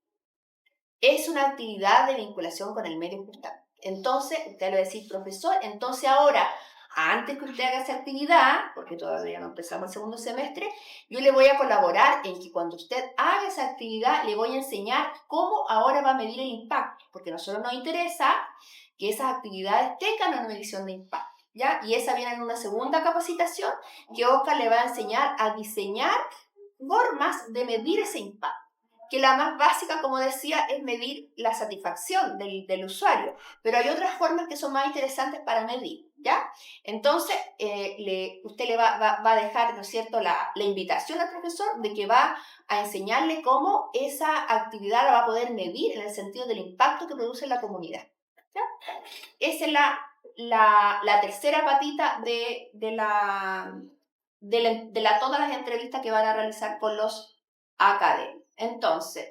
es una actividad de vinculación con el medio justamente. Entonces, usted le va a decir, profesor, entonces ahora, antes que usted haga esa actividad, porque todavía no empezamos el segundo semestre, yo le voy a colaborar en que cuando usted haga esa actividad, le voy a enseñar cómo ahora va a medir el impacto, porque a nosotros nos interesa que esas actividades tengan una medición de impacto, ¿ya? Y esa viene en una segunda capacitación que Oscar le va a enseñar a diseñar formas de medir ese impacto, que la más básica, como decía, es medir la satisfacción del usuario, pero hay otras formas que son más interesantes para medir, ¿ya? Entonces, usted le va a dejar, ¿no es cierto?, la invitación al profesor de que va a enseñarle cómo esa actividad la va a poder medir en el sentido del impacto que produce en la comunidad, ¿ya? Esa es la tercera patita de todas las entrevistas que van a realizar con los académicos. Entonces,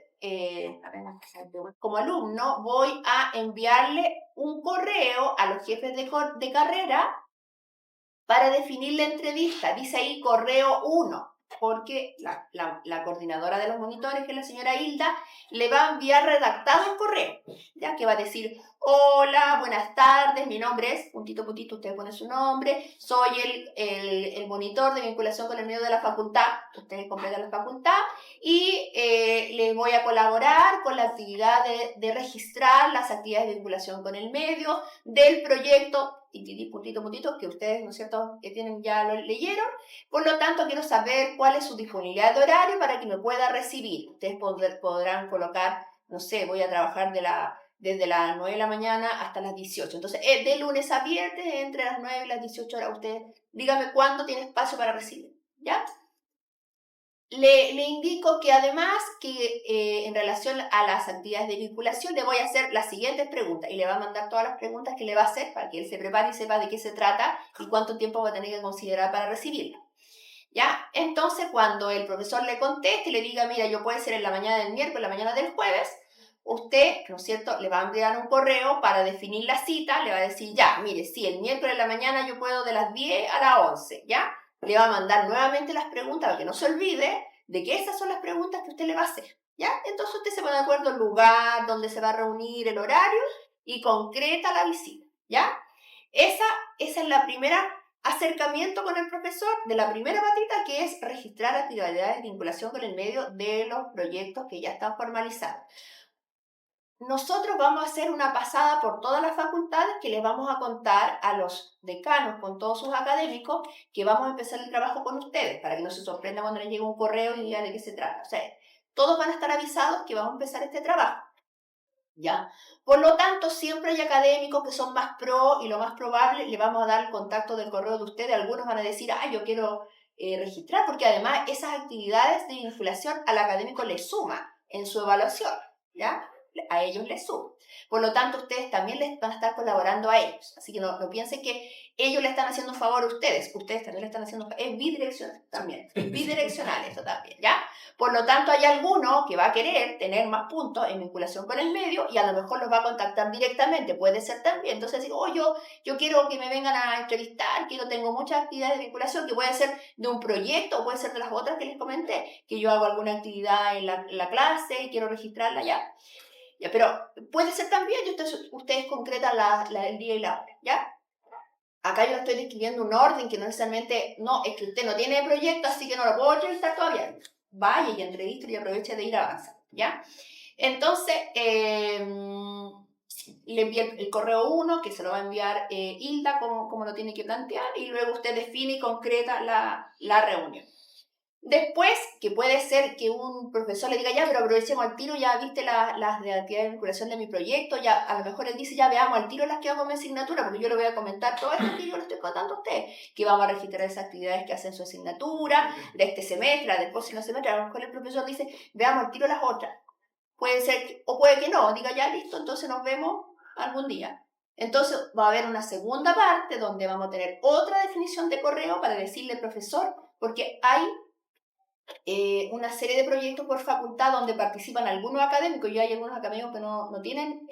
como alumno voy a enviarle un correo a los jefes de carrera para definir la entrevista. Dice ahí correo 1, porque la coordinadora de los monitores, que es la señora Hilda, le va a enviar redactado el correo, ya que va a decir, hola, buenas tardes, mi nombre es, puntito, usted pone su nombre, soy el monitor de vinculación con el medio de la facultad, ustedes completan la facultad, y les voy a colaborar con la actividad de registrar las actividades de vinculación con el medio del proyecto puntito, puntito, que ustedes, ¿no es cierto?, que tienen, ya lo leyeron. Por lo tanto, quiero saber cuál es su disponibilidad de horario para que me pueda recibir. Ustedes podrán colocar, no sé, voy a trabajar desde las 9 de la mañana hasta las 18. Entonces, de lunes a viernes, entre las 9 y las 18 horas, ustedes dígame cuándo tiene espacio para recibir, ¿ya? Le indico que además que en relación a las actividades de vinculación le voy a hacer las siguientes preguntas y le va a mandar todas las preguntas que le va a hacer para que él se prepare y sepa de qué se trata y cuánto tiempo va a tener que considerar para recibirla. ¿Ya? Entonces, cuando el profesor le conteste y le diga, mira, yo puede ser en la mañana del miércoles, en la mañana del jueves, usted, ¿no es cierto?, le va a enviar un correo para definir la cita, le va a decir, ya, mire, sí, el miércoles en la mañana yo puedo de las 10 a las 11, ¿ya? Le va a mandar nuevamente las preguntas para que no se olvide de que esas son las preguntas que usted le va a hacer, ¿ya? Entonces usted se pone de acuerdo el lugar donde se va a reunir, el horario y concreta la visita, ¿ya? Esa es la primera acercamiento con el profesor de la primera patita, que es registrar actividades de vinculación con el medio de los proyectos que ya están formalizados. Nosotros vamos a hacer una pasada por todas las facultades que les vamos a contar a los decanos con todos sus académicos que vamos a empezar el trabajo con ustedes, para que no se sorprenda cuando les llegue un correo y digan de qué se trata. O sea, todos van a estar avisados que vamos a empezar este trabajo, ¿ya? Por lo tanto, siempre hay académicos que son más pro y lo más probable le vamos a dar el contacto del correo de ustedes. Algunos van a decir, yo quiero registrar, porque además esas actividades de vinculación al académico les suma en su evaluación, ¿ya? A ellos les suma. Por lo tanto, ustedes también les van a estar colaborando a ellos. Así que no piensen que ellos le están haciendo un favor a ustedes también le están haciendo un favor. Es bidireccional también, es bidireccional esto también, ¿ya? Por lo tanto, hay alguno que va a querer tener más puntos en vinculación con el medio y a lo mejor los va a contactar directamente, puede ser también. Entonces, digo, yo quiero que me vengan a entrevistar, tengo muchas actividades de vinculación, que puede ser de un proyecto o puede ser de las otras que les comenté, que yo hago alguna actividad en la clase y quiero registrarla ya. Ya, pero puede ser también que ustedes concretan el día y la hora, ¿ya? Acá yo estoy describiendo un orden que no necesariamente, es que usted no tiene proyecto, así que no lo puedo entrevistar todavía. Vaya y entrevista y aproveche de ir avanzando, ¿ya? Entonces, le envía el correo 1, que se lo va a enviar Hilda, como lo tiene que plantear, y luego usted define y concreta la reunión. Después, que puede ser que un profesor le diga, ya, pero aprovechemos al tiro, ya viste las de actividad de vinculación de mi proyecto, ya a lo mejor él dice, ya veamos al tiro las que hago en mi asignatura, porque yo le voy a comentar todo esto que yo le estoy contando a usted, que vamos a registrar esas actividades que hacen su asignatura, de este semestre, del próximo semestre. A lo mejor el profesor dice, veamos al tiro las otras. Puede ser, o puede que no, diga, ya, listo, entonces nos vemos algún día. Entonces va a haber una segunda parte donde vamos a tener otra definición de correo para decirle al profesor, porque hay una serie de proyectos por facultad donde participan algunos académicos y hay algunos académicos que no tienen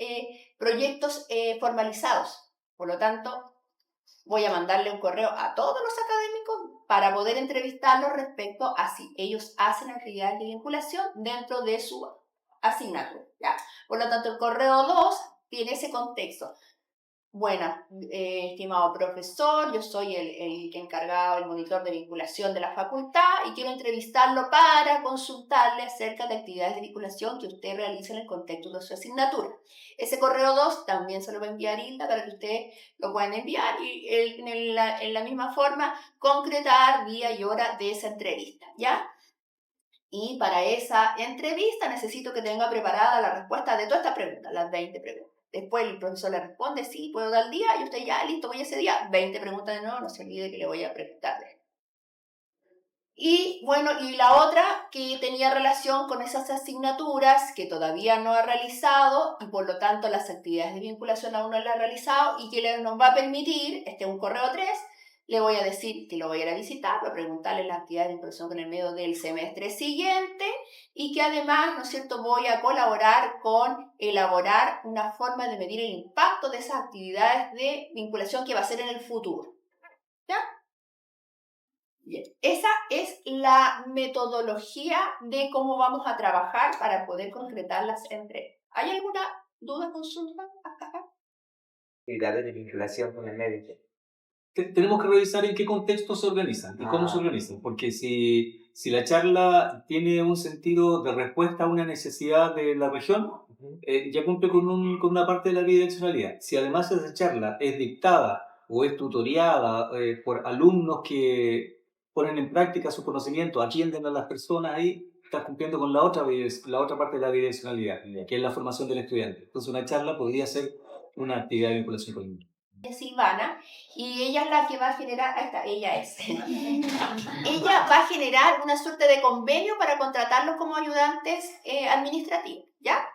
proyectos formalizados. Por lo tanto, voy a mandarle un correo a todos los académicos para poder entrevistarlos respecto a si ellos hacen actividades de vinculación dentro de su asignatura, ¿ya? Por lo tanto, el correo 2 tiene ese contexto. Bueno, estimado profesor, yo soy el encargado, el monitor de vinculación de la facultad y quiero entrevistarlo para consultarle acerca de actividades de vinculación que usted realiza en el contexto de su asignatura. Ese correo 2 también se lo va a enviar Hilda para que ustedes lo puedan enviar y en la misma forma concretar día y hora de esa entrevista, ¿ya? Y para esa entrevista necesito que tenga preparada la respuesta de todas estas preguntas, las 20 preguntas. Después el profesor le responde, sí, puedo dar el día, y usted ya, listo, voy ese día. 20 preguntas de nuevo, no se olvide que le voy a preguntar. Y bueno, y la otra que tenía relación con esas asignaturas que todavía no ha realizado y por lo tanto las actividades de vinculación aún no las ha realizado y que nos va a permitir, un correo 3, le voy a decir que lo voy a ir a visitar para preguntarle las actividades de vinculación con el medio del semestre siguiente y que además, ¿no es cierto?, voy a colaborar con elaborar una forma de medir el impacto de esas actividades de vinculación que va a ser en el futuro. ¿Ya? Bien. Esa es la metodología de cómo vamos a trabajar para poder concretarlas entre. ¿Hay alguna duda, consulta? Actividades de vinculación con el medio. Tenemos que revisar en qué contexto se organizan y cómo se organizan, porque si la charla tiene un sentido de respuesta a una necesidad de la región, ya cumple con una parte de la bidireccionalidad. Si además esa charla es dictada o es tutoriada por alumnos que ponen en práctica sus conocimientos, atienden a las personas ahí, estás cumpliendo con la otra parte de la bidireccionalidad, que es la formación del estudiante. Entonces una charla podría ser una actividad de vinculación con el mundo. Silvana, y ella es la que va a generar, ahí está, ella es, ella va a generar una suerte de convenio para contratarlos como ayudantes administrativos, ¿ya?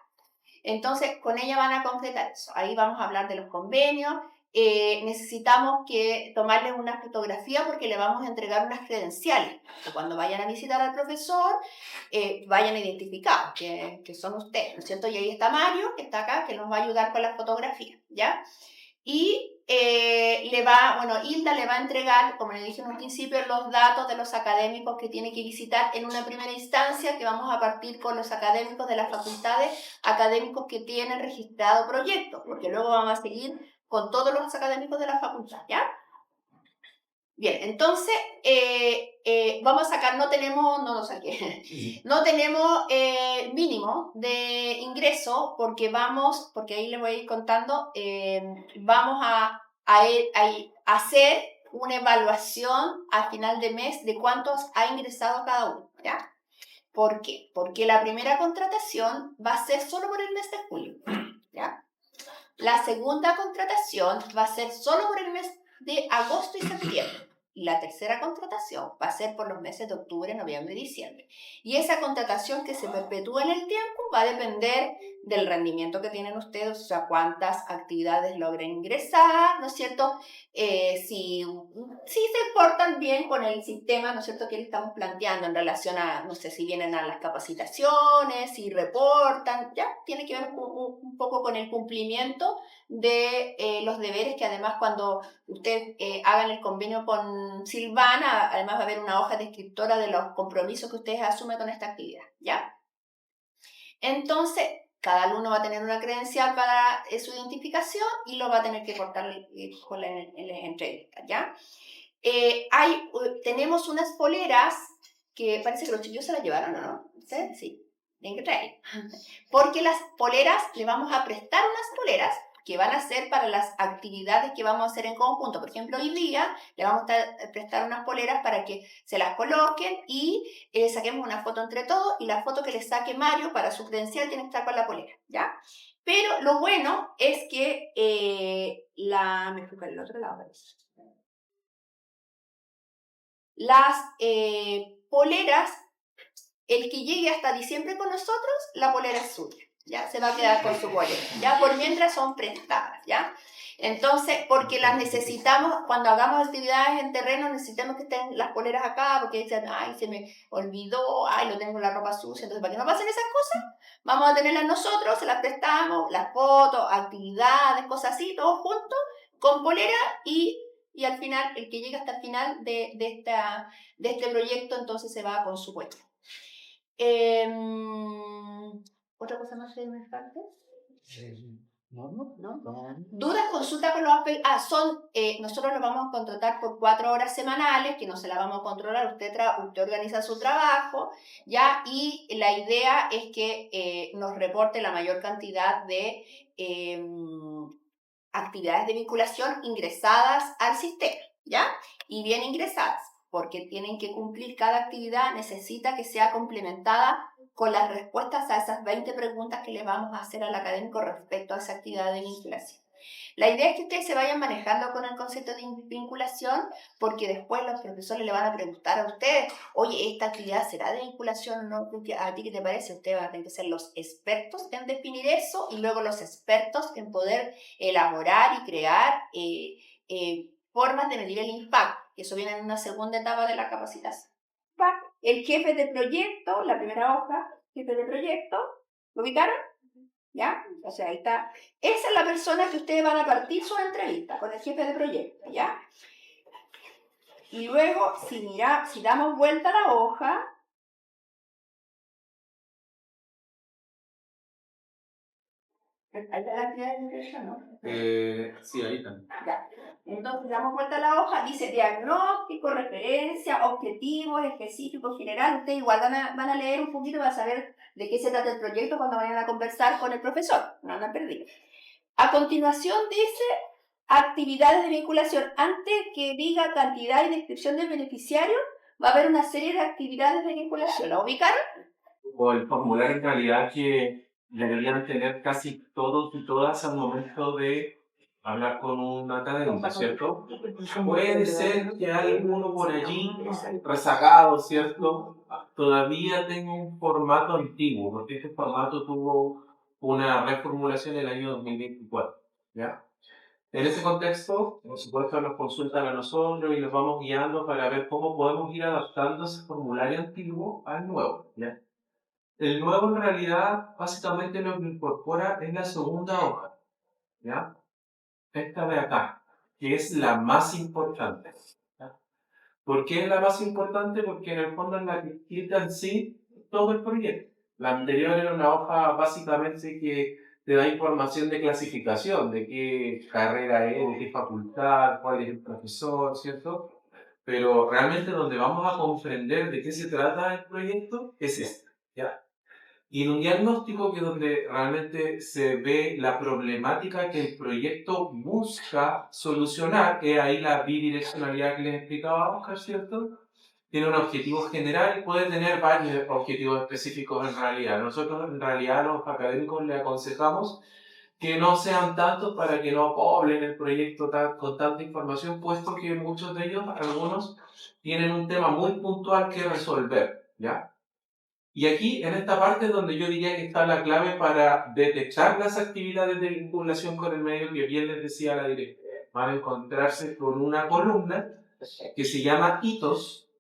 Entonces, con ella van a concretar eso. Ahí vamos a hablar de los convenios. Necesitamos que tomarles una fotografía porque le vamos a entregar unas credenciales. Que cuando vayan a visitar al profesor, vayan identificados, que son ustedes, ¿no es cierto? Y ahí está Mario, que está acá, que nos va a ayudar con las fotografías, ¿ya? Y Hilda le va a entregar, como le dije en un principio, los datos de los académicos que tiene que visitar en una primera instancia, que vamos a partir con los académicos de las facultades, académicos que tienen registrado proyectos, porque luego vamos a seguir con todos los académicos de la facultad, ¿ya? Bien, entonces, vamos a sacar, no tenemos mínimo de ingreso porque ahí les voy a ir contando, vamos a hacer una evaluación a final de mes de cuántos ha ingresado cada uno, ¿ya? ¿Por qué? Porque la primera contratación va a ser solo por el mes de julio, ¿ya? La segunda contratación va a ser solo por el mes de agosto y septiembre. Y la tercera contratación va a ser por los meses de octubre, noviembre y diciembre. Y esa contratación que se perpetúa en el tiempo va a depender del rendimiento que tienen ustedes, o sea, cuántas actividades logren ingresar, ¿no es cierto? Si se portan bien con el sistema, ¿no es cierto?, que le estamos planteando en relación a, no sé, si vienen a las capacitaciones, si reportan, ya, tiene que ver un poco con el cumplimiento de los deberes, que además cuando ustedes hagan el convenio con Silvana, además va a haber una hoja descriptora de los compromisos que ustedes asumen con esta actividad, ¿ya? Entonces, cada alumno va a tener una credencial para su identificación y lo va a tener que cortar en las entrevistas, ¿ya? Tenemos unas poleras que parece que los chicos se las llevaron, ¿no? Sí, tienen que traer. Porque las poleras, le vamos a prestar unas poleras que van a ser para las actividades que vamos a hacer en conjunto. Por ejemplo, hoy día le vamos a prestar unas poleras para que se las coloquen y saquemos una foto entre todos, y la foto que le saque Mario para su credencial tiene que estar con la polera, ¿ya? Pero lo bueno es que me fui por el otro lado. Las poleras, el que llegue hasta diciembre con nosotros, la polera es suya. Ya se va a quedar con su polera, ya por mientras son prestadas, ya. Entonces, porque las necesitamos, cuando hagamos actividades en terreno, necesitamos que estén las poleras acá, porque dicen, ay, se me olvidó, ay, lo tengo la ropa sucia. Entonces, para que no pasen esas cosas, vamos a tenerlas nosotros, se las prestamos, las fotos, actividades, cosas así, todos juntos, con polera, y al final, el que llegue hasta el final de este proyecto, entonces se va con su puesto. ¿Otra cosa más que me falta? No. ¿Dudas, consultas con los aspectos? Nosotros los vamos a contratar por 4 horas semanales, que no se las vamos a controlar, usted organiza su trabajo, ¿ya? Y la idea es que nos reporte la mayor cantidad de actividades de vinculación ingresadas al sistema, ¿ya? Y bien ingresadas, porque tienen que cumplir, cada actividad necesita que sea complementada con las respuestas a esas 20 preguntas que le vamos a hacer al académico respecto a esa actividad de vinculación. La idea es que ustedes se vayan manejando con el concepto de vinculación, porque después los profesores le van a preguntar a ustedes, oye, ¿esta actividad será de vinculación o no? ¿A ti qué te parece? Ustedes van a tener que ser los expertos en definir eso, y luego los expertos en poder elaborar y crear formas de medir el impacto, que eso viene en una segunda etapa de la capacitación. El jefe de proyecto, la primera hoja, jefe de proyecto, ¿lo ubicaron? ¿Ya? O sea, ahí está. Esa es la persona que ustedes van a partir su entrevista, con el jefe de proyecto, ¿ya? Y luego, si damos vuelta a la hoja, ahí está la actividad de vinculación, ¿no? Sí, ahí están. Ya. Entonces, damos vuelta a la hoja, dice diagnóstico, referencia, objetivos, específicos, general. Ustedes igual van a leer un poquito para saber de qué se trata el proyecto cuando vayan a conversar con el profesor. No han perdido. A continuación dice actividades de vinculación. Antes que diga cantidad y descripción del beneficiario, va a haber una serie de actividades de vinculación. ¿La ubicaron? O el formulario en realidad que deberían tener casi todos y todas al momento de hablar con un académico, ¿cierto? Puede ser que alguno por allí rezagado, ¿cierto? Todavía tenga un formato antiguo, porque este formato tuvo una reformulación en el año 2024, ¿ya? En ese contexto, por supuesto, nos consultan a nosotros y nos vamos guiando para ver cómo podemos ir adaptando ese formulario antiguo al nuevo, ¿ya? El nuevo en realidad básicamente lo que incorpora es la segunda hoja, ¿ya? Esta de acá, que es la más importante, ¿ya? ¿Por qué es la más importante? Porque en el fondo es la que explica en sí todo el proyecto. La anterior era una hoja básicamente que te da información de clasificación, de qué carrera es, de qué facultad, cuál es el profesor, ¿cierto? Pero realmente donde vamos a comprender de qué se trata el proyecto es esta, ¿ya? Y en un diagnóstico que es donde realmente se ve la problemática que el proyecto busca solucionar, que es ahí la bidireccionalidad que les explicaba Oscar, ¿cierto? Tiene un objetivo general y puede tener varios objetivos específicos en realidad. Nosotros en realidad a los académicos les aconsejamos que no sean tantos para que no poblen el proyecto con tanta información, puesto que muchos de ellos, algunos, tienen un tema muy puntual que resolver, ¿ya? Y aquí, en esta parte, es donde yo diría que está la clave para detectar las actividades de vinculación con el medio, que bien les decía la directora. Van a encontrarse con una columna que se llama hitos,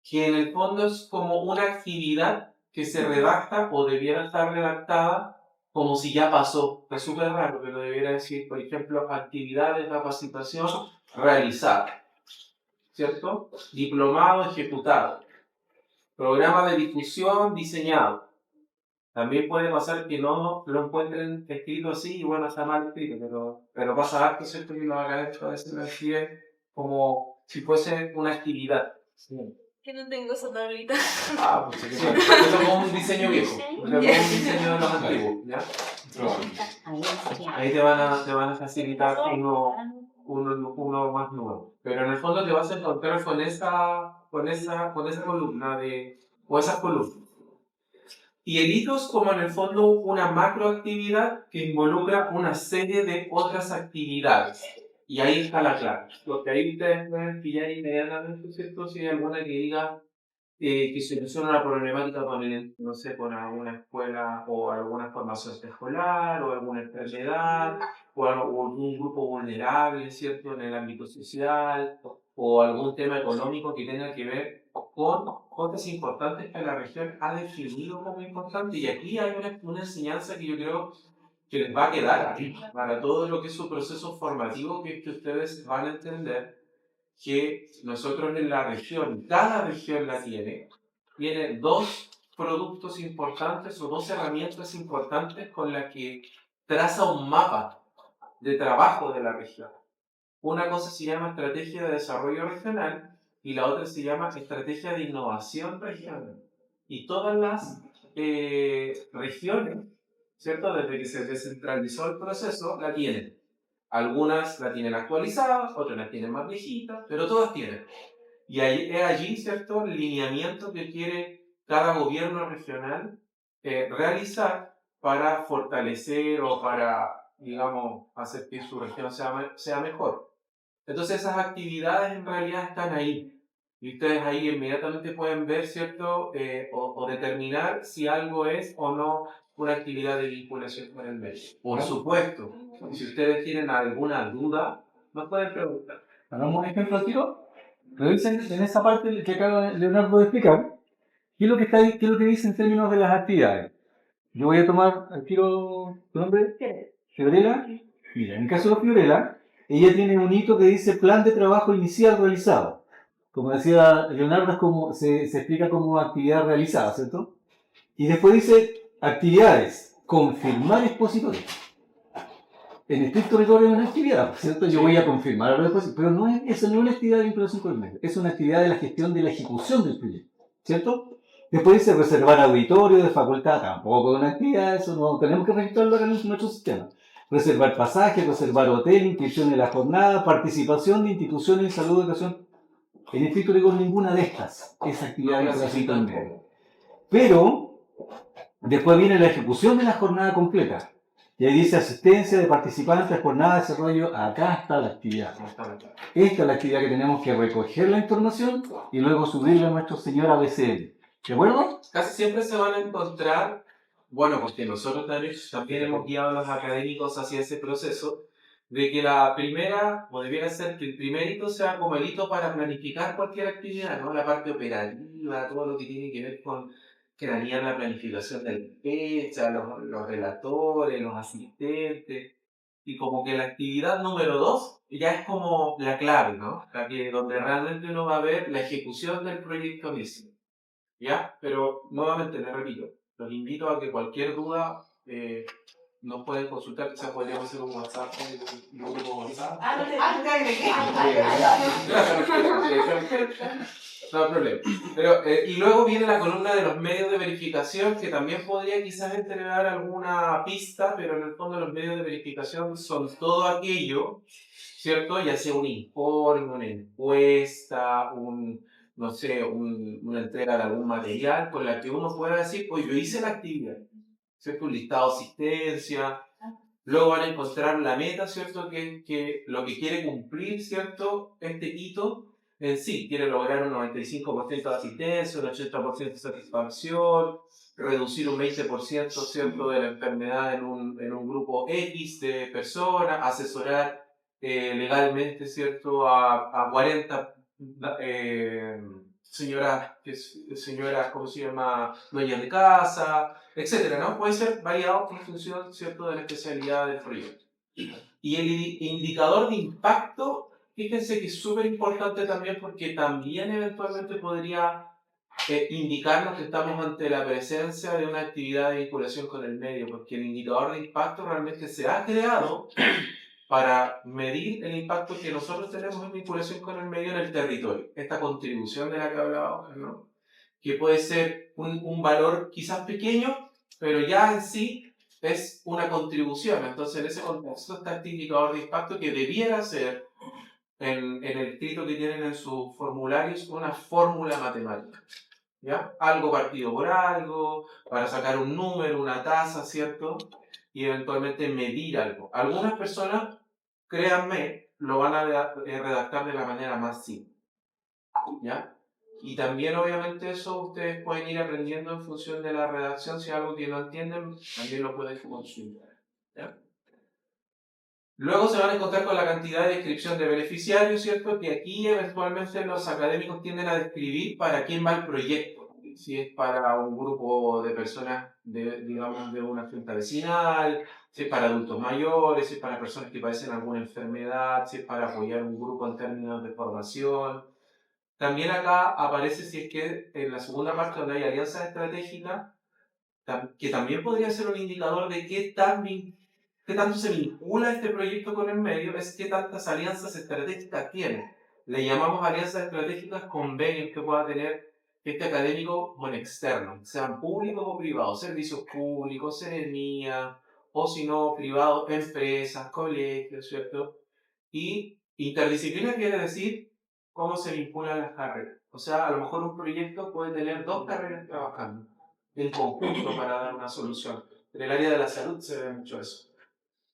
que en el fondo es como una actividad que se redacta o debiera estar redactada como si ya pasó. Es súper raro, pero debiera decir, por ejemplo, actividad de capacitación realizada, ¿cierto? Diplomado ejecutado. Programa de difusión diseñado. También puede pasar que no lo encuentren escrito así y bueno, está mal escrito, pero pasa harto, ¿cierto? Que los académicos a veces lo escriben como si fuese una actividad. Sí. Que no tengo esa tablita. Ah, pues eso es como un diseño viejo, es como un diseño de los antiguos, ¿ya? Ahí te van a facilitar uno más nuevo. Pero en el fondo te vas a encontrar con esa columna o esas columnas. Y el hito es como en el fondo una macroactividad que involucra una serie de otras actividades. Y ahí está la clave. Porque ahí ustedes pueden pillar inmediatamente, ¿cierto? Si hay alguna que diga que soluciona una problemática con, no sé, con alguna escuela o alguna formación escolar o alguna enfermedad o algún grupo vulnerable, ¿cierto? En el ámbito social o algún tema económico que tenga que ver con cosas importantes que la región ha definido como importante. Y aquí hay una enseñanza que yo creo que les va a quedar para todo lo que es su proceso formativo, que es que ustedes van a entender que nosotros en la región, cada región la tiene dos productos importantes o dos herramientas importantes con las que traza un mapa de trabajo de la región. Una cosa se llama Estrategia de Desarrollo Regional y la otra se llama Estrategia de Innovación Regional. Y todas las regiones, ¿cierto? Desde que se descentralizó el proceso, la tienen. Algunas la tienen actualizadas, otras la tienen más viejitas, pero todas tienen. Y es allí, ¿cierto?, el lineamiento que quiere cada gobierno regional realizar para fortalecer o para, digamos, hacer que su región sea mejor. Entonces esas actividades en realidad están ahí. Y ustedes ahí inmediatamente pueden ver, ¿cierto?, o determinar si algo es o no una actividad de vinculación con el medio. Por supuesto, si ustedes tienen alguna duda, nos pueden preguntar. ¿Hagamos un ejemplo al tiro? Revisen en esa parte que acaba Leonardo de explicar, qué es lo que dice en términos de las actividades. Yo voy a tomar al tiro tu nombre, Fiorella. Mira, en el caso de Fiorella, ella tiene un hito que dice plan de trabajo inicial realizado. Como decía Leonardo, es como, se explica como actividad realizada, ¿cierto? Y después dice actividades, confirmar expositores. En estricto rigor es una actividad, ¿cierto? Yo voy a confirmar a los expositores, pero eso no es una actividad de vinculación con el medio, es una actividad de la gestión de la ejecución del proyecto, ¿cierto? Después dice reservar auditorio de facultad, tampoco es una actividad, eso no tenemos que registrarlo en nuestro sistema. reservar pasajes, reservar hotel, inscripción en la jornada, participación de instituciones en salud, educación. En estricto rigor, ninguna de estas es actividad No de vinculación con el medio. clasifican. Pero después viene la ejecución de la jornada completa. Y ahí dice asistencia de participantes, jornada de desarrollo. Acá está la actividad. No están acá. Esta es la actividad que tenemos que recoger la información y luego subirla a nuestro señor ABCL. ¿De acuerdo? Casi siempre se van a encontrar, bueno, porque nosotros también hemos guiado a los académicos hacia ese proceso, de que la primera, o debiera ser que el primer hito sea como el hito para planificar cualquier actividad, ¿no? La parte operativa, todo lo que tiene que ver con cranear la planificación de la fecha, los relatores, los asistentes, y como que la actividad número 2 ya es como la clave, ¿no? La que, donde realmente uno va a ver la ejecución del proyecto mismo. ¿Ya? Pero nuevamente les repito, los invito a que cualquier duda nos pueden consultar, quizás podríamos hacer un WhatsApp, un grupo WhatsApp. No hay problema. Pero, y luego viene la columna de los medios de verificación, que también podría quizás entregar alguna pista, pero en el fondo los medios de verificación son todo aquello, ¿cierto? Ya sea un informe, una encuesta, no sé, una entrega de algún material con la que uno pueda decir, pues yo hice la actividad, ¿cierto? Un listado de asistencia. Luego van a encontrar la meta, ¿cierto? Que lo que quiere cumplir, ¿cierto? Este hito en sí. Quiere lograr un 95% de asistencia, un 80% de satisfacción, reducir un 20%, ¿cierto? De la enfermedad en un grupo X de personas, asesorar legalmente, ¿cierto? A 40 señoras, ¿cómo se llama? Dueñas de casa, etcétera, ¿no? Puede ser variado en función, ¿cierto?, de la especialidad del proyecto. Y el indicador de impacto, fíjense que es súper importante también porque también eventualmente podría indicarnos que estamos ante la presencia de una actividad de vinculación con el medio, porque el indicador de impacto realmente se ha creado para medir el impacto que nosotros tenemos en vinculación con el medio en el territorio. Esta contribución de la que hablábamos, ¿no? Que puede ser un valor quizás pequeño, pero ya en sí es una contribución. Entonces, en ese contexto está este indicador de impacto que debiera ser, en el escrito que tienen en sus formularios, una fórmula matemática. ¿Ya? Algo partido por algo, para sacar un número, una tasa, ¿cierto? Y eventualmente medir algo. Algunas personas, créanme, lo van a redactar de la manera más simple. ¿Ya? Y también, obviamente, eso ustedes pueden ir aprendiendo en función de la redacción. Si hay algo que no entienden, también lo pueden consultar. ¿Ya? Luego se van a encontrar con la cantidad de descripción de beneficiarios, ¿cierto? Que aquí eventualmente los académicos tienden a describir para quién va el proyecto. Si es para un grupo de personas, digamos, de una junta vecinal, si es para adultos mayores, si es para personas que padecen alguna enfermedad, si es para apoyar un grupo en términos de formación. También acá aparece si es que en la segunda parte donde hay alianzas estratégicas, que también podría ser un indicador de qué tanto se vincula este proyecto con el medio, es qué tantas alianzas estratégicas tiene. Le llamamos alianzas estratégicas convenios que pueda tener este académico con externo, sean públicos o privados, servicios públicos, seremía, o si no, privados, empresas, colegios, ¿cierto? Y interdisciplina quiere decir cómo se vinculan las carreras. O sea, a lo mejor un proyecto puede tener dos carreras trabajando en conjunto para dar una solución. En el área de la salud se ve mucho eso.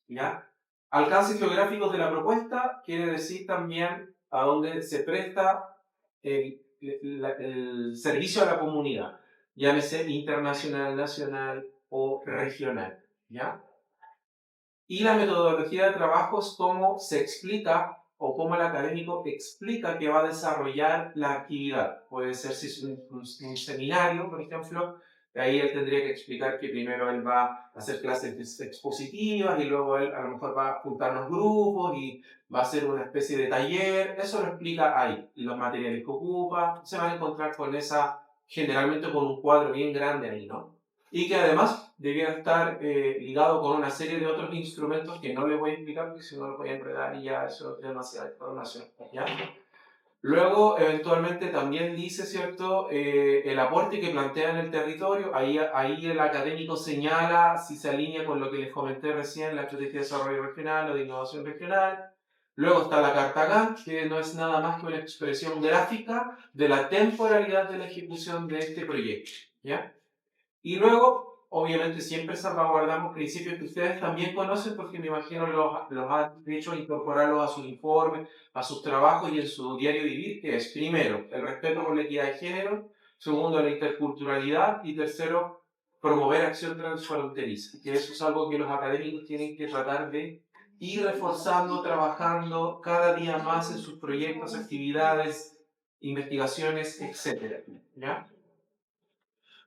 ¿Ya? Alcances geográficos de la propuesta quiere decir también a dónde se presta el servicio a la comunidad, llámese internacional, nacional o regional. ¿Ya? Y la metodología de trabajo es cómo se explica o cómo el académico explica que va a desarrollar la actividad. Puede ser si es un seminario, por ejemplo, ahí él tendría que explicar que primero él va a hacer clases expositivas y luego él a lo mejor va a juntar los grupos y va a hacer una especie de taller. Eso lo explica ahí. Y los materiales que ocupa, se van a encontrar con generalmente con un cuadro bien grande ahí, ¿no? Y que además debiera estar ligado con una serie de otros instrumentos que no les voy a explicar porque si no lo voy a enredar y ya eso es demasiada información. ¿Ya? Luego, eventualmente, también dice, ¿cierto?, el aporte que plantea en el territorio. Ahí el académico señala si se alinea con lo que les comenté recién, la estrategia de desarrollo regional o de innovación regional. Luego está la carta Gantt, que no es nada más que una expresión gráfica de la temporalidad de la ejecución de este proyecto, ¿ya? Y luego, obviamente, siempre salvaguardamos principios que ustedes también conocen, porque me imagino los han hecho incorporarlos a sus informes, a sus trabajos y en su diario vivir, que es, primero, el respeto por la equidad de género; segundo, la interculturalidad; y tercero, promover acción transfronteriza, que eso es algo que los académicos tienen que tratar de ir reforzando, trabajando cada día más en sus proyectos, actividades, investigaciones, etc. ¿Ya?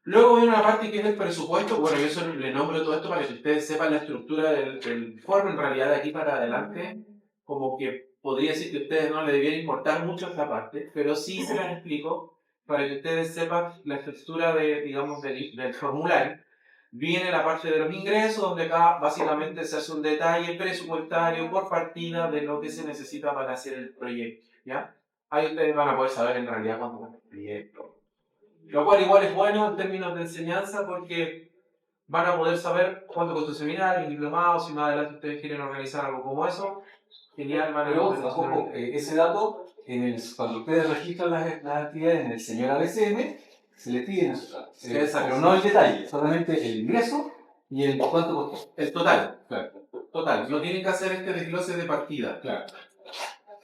Luego viene una parte que es el presupuesto. Bueno, yo le nombro todo esto para que ustedes sepan la estructura del informe. En realidad, de aquí para adelante, como que podría decir que a ustedes no les debiera importar mucho esta parte, pero sí se las explico para que ustedes sepan la estructura digamos, del formulario. Viene la parte de los ingresos, donde acá básicamente se hace un detalle presupuestario por partida de lo que se necesita para hacer el proyecto, ¿ya? Ahí ustedes van a poder saber en realidad cuánto es el proyecto. Lo cual igual es bueno en términos de enseñanza, porque van a poder saber cuánto cuesta un seminario, un diplomado. Si más adelante ustedes quieren organizar algo como eso, genial, van a Pero poder ojo, ese dato, cuando ustedes registran las actividades en el señor ABCM, se le piden eso. Pero no el detalle, solamente el ingreso y el cuánto costó. El total. Claro. Total. No tienen que hacer este desglose de partida. Claro.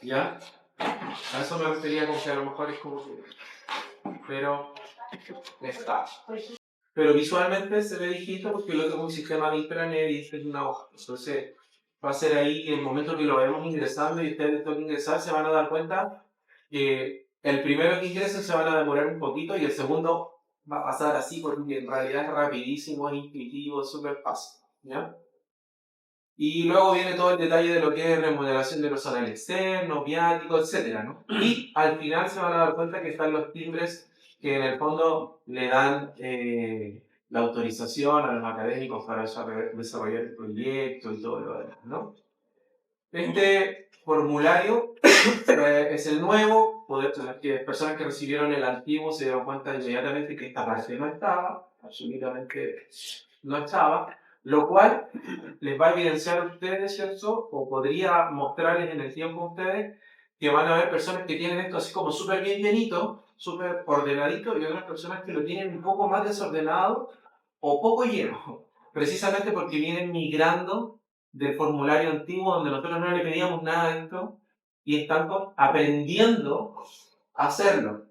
¿Ya? A eso me refería con que a lo mejor es como que... Pero... está. Pero visualmente se ve distinto porque lo tengo un sistema de intranet y este es una hoja. Entonces va a ser ahí que en el momento que lo vayamos ingresando y ustedes tengan que ingresar, se van a dar cuenta que el primero que ingresen se van a demorar un poquito y el segundo va a pasar así, porque en realidad es rapidísimo, es intuitivo, es súper fácil, ¿ya? Y luego viene todo el detalle de lo que es remuneración de personal externo, viático, etc., ¿no? Y al final se van a dar cuenta que están los timbres que en el fondo le dan la autorización a los académicos para desarrollar el proyecto y todo lo demás, ¿no? Este formulario es el nuevo. Que personas que recibieron el antiguo se dieron cuenta inmediatamente que esta parte no estaba, absolutamente no estaba, lo cual les va a evidenciar a ustedes, ¿cierto? O podría mostrarles en el tiempo a ustedes que van a haber personas que tienen esto así como súper bien llenito, súper ordenadito, y otras personas que lo tienen un poco más desordenado o poco lleno, precisamente porque vienen migrando del formulario antiguo donde nosotros no le pedíamos nada de esto y están aprendiendo a hacerlo.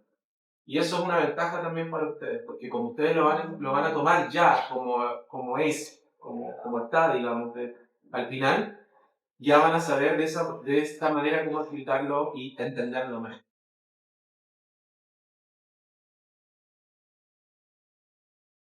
Y eso es una ventaja también para ustedes, porque como ustedes lo van a tomar ya como está, digamos, al final, ya van a saber de esta manera cómo explicarlo y entenderlo mejor.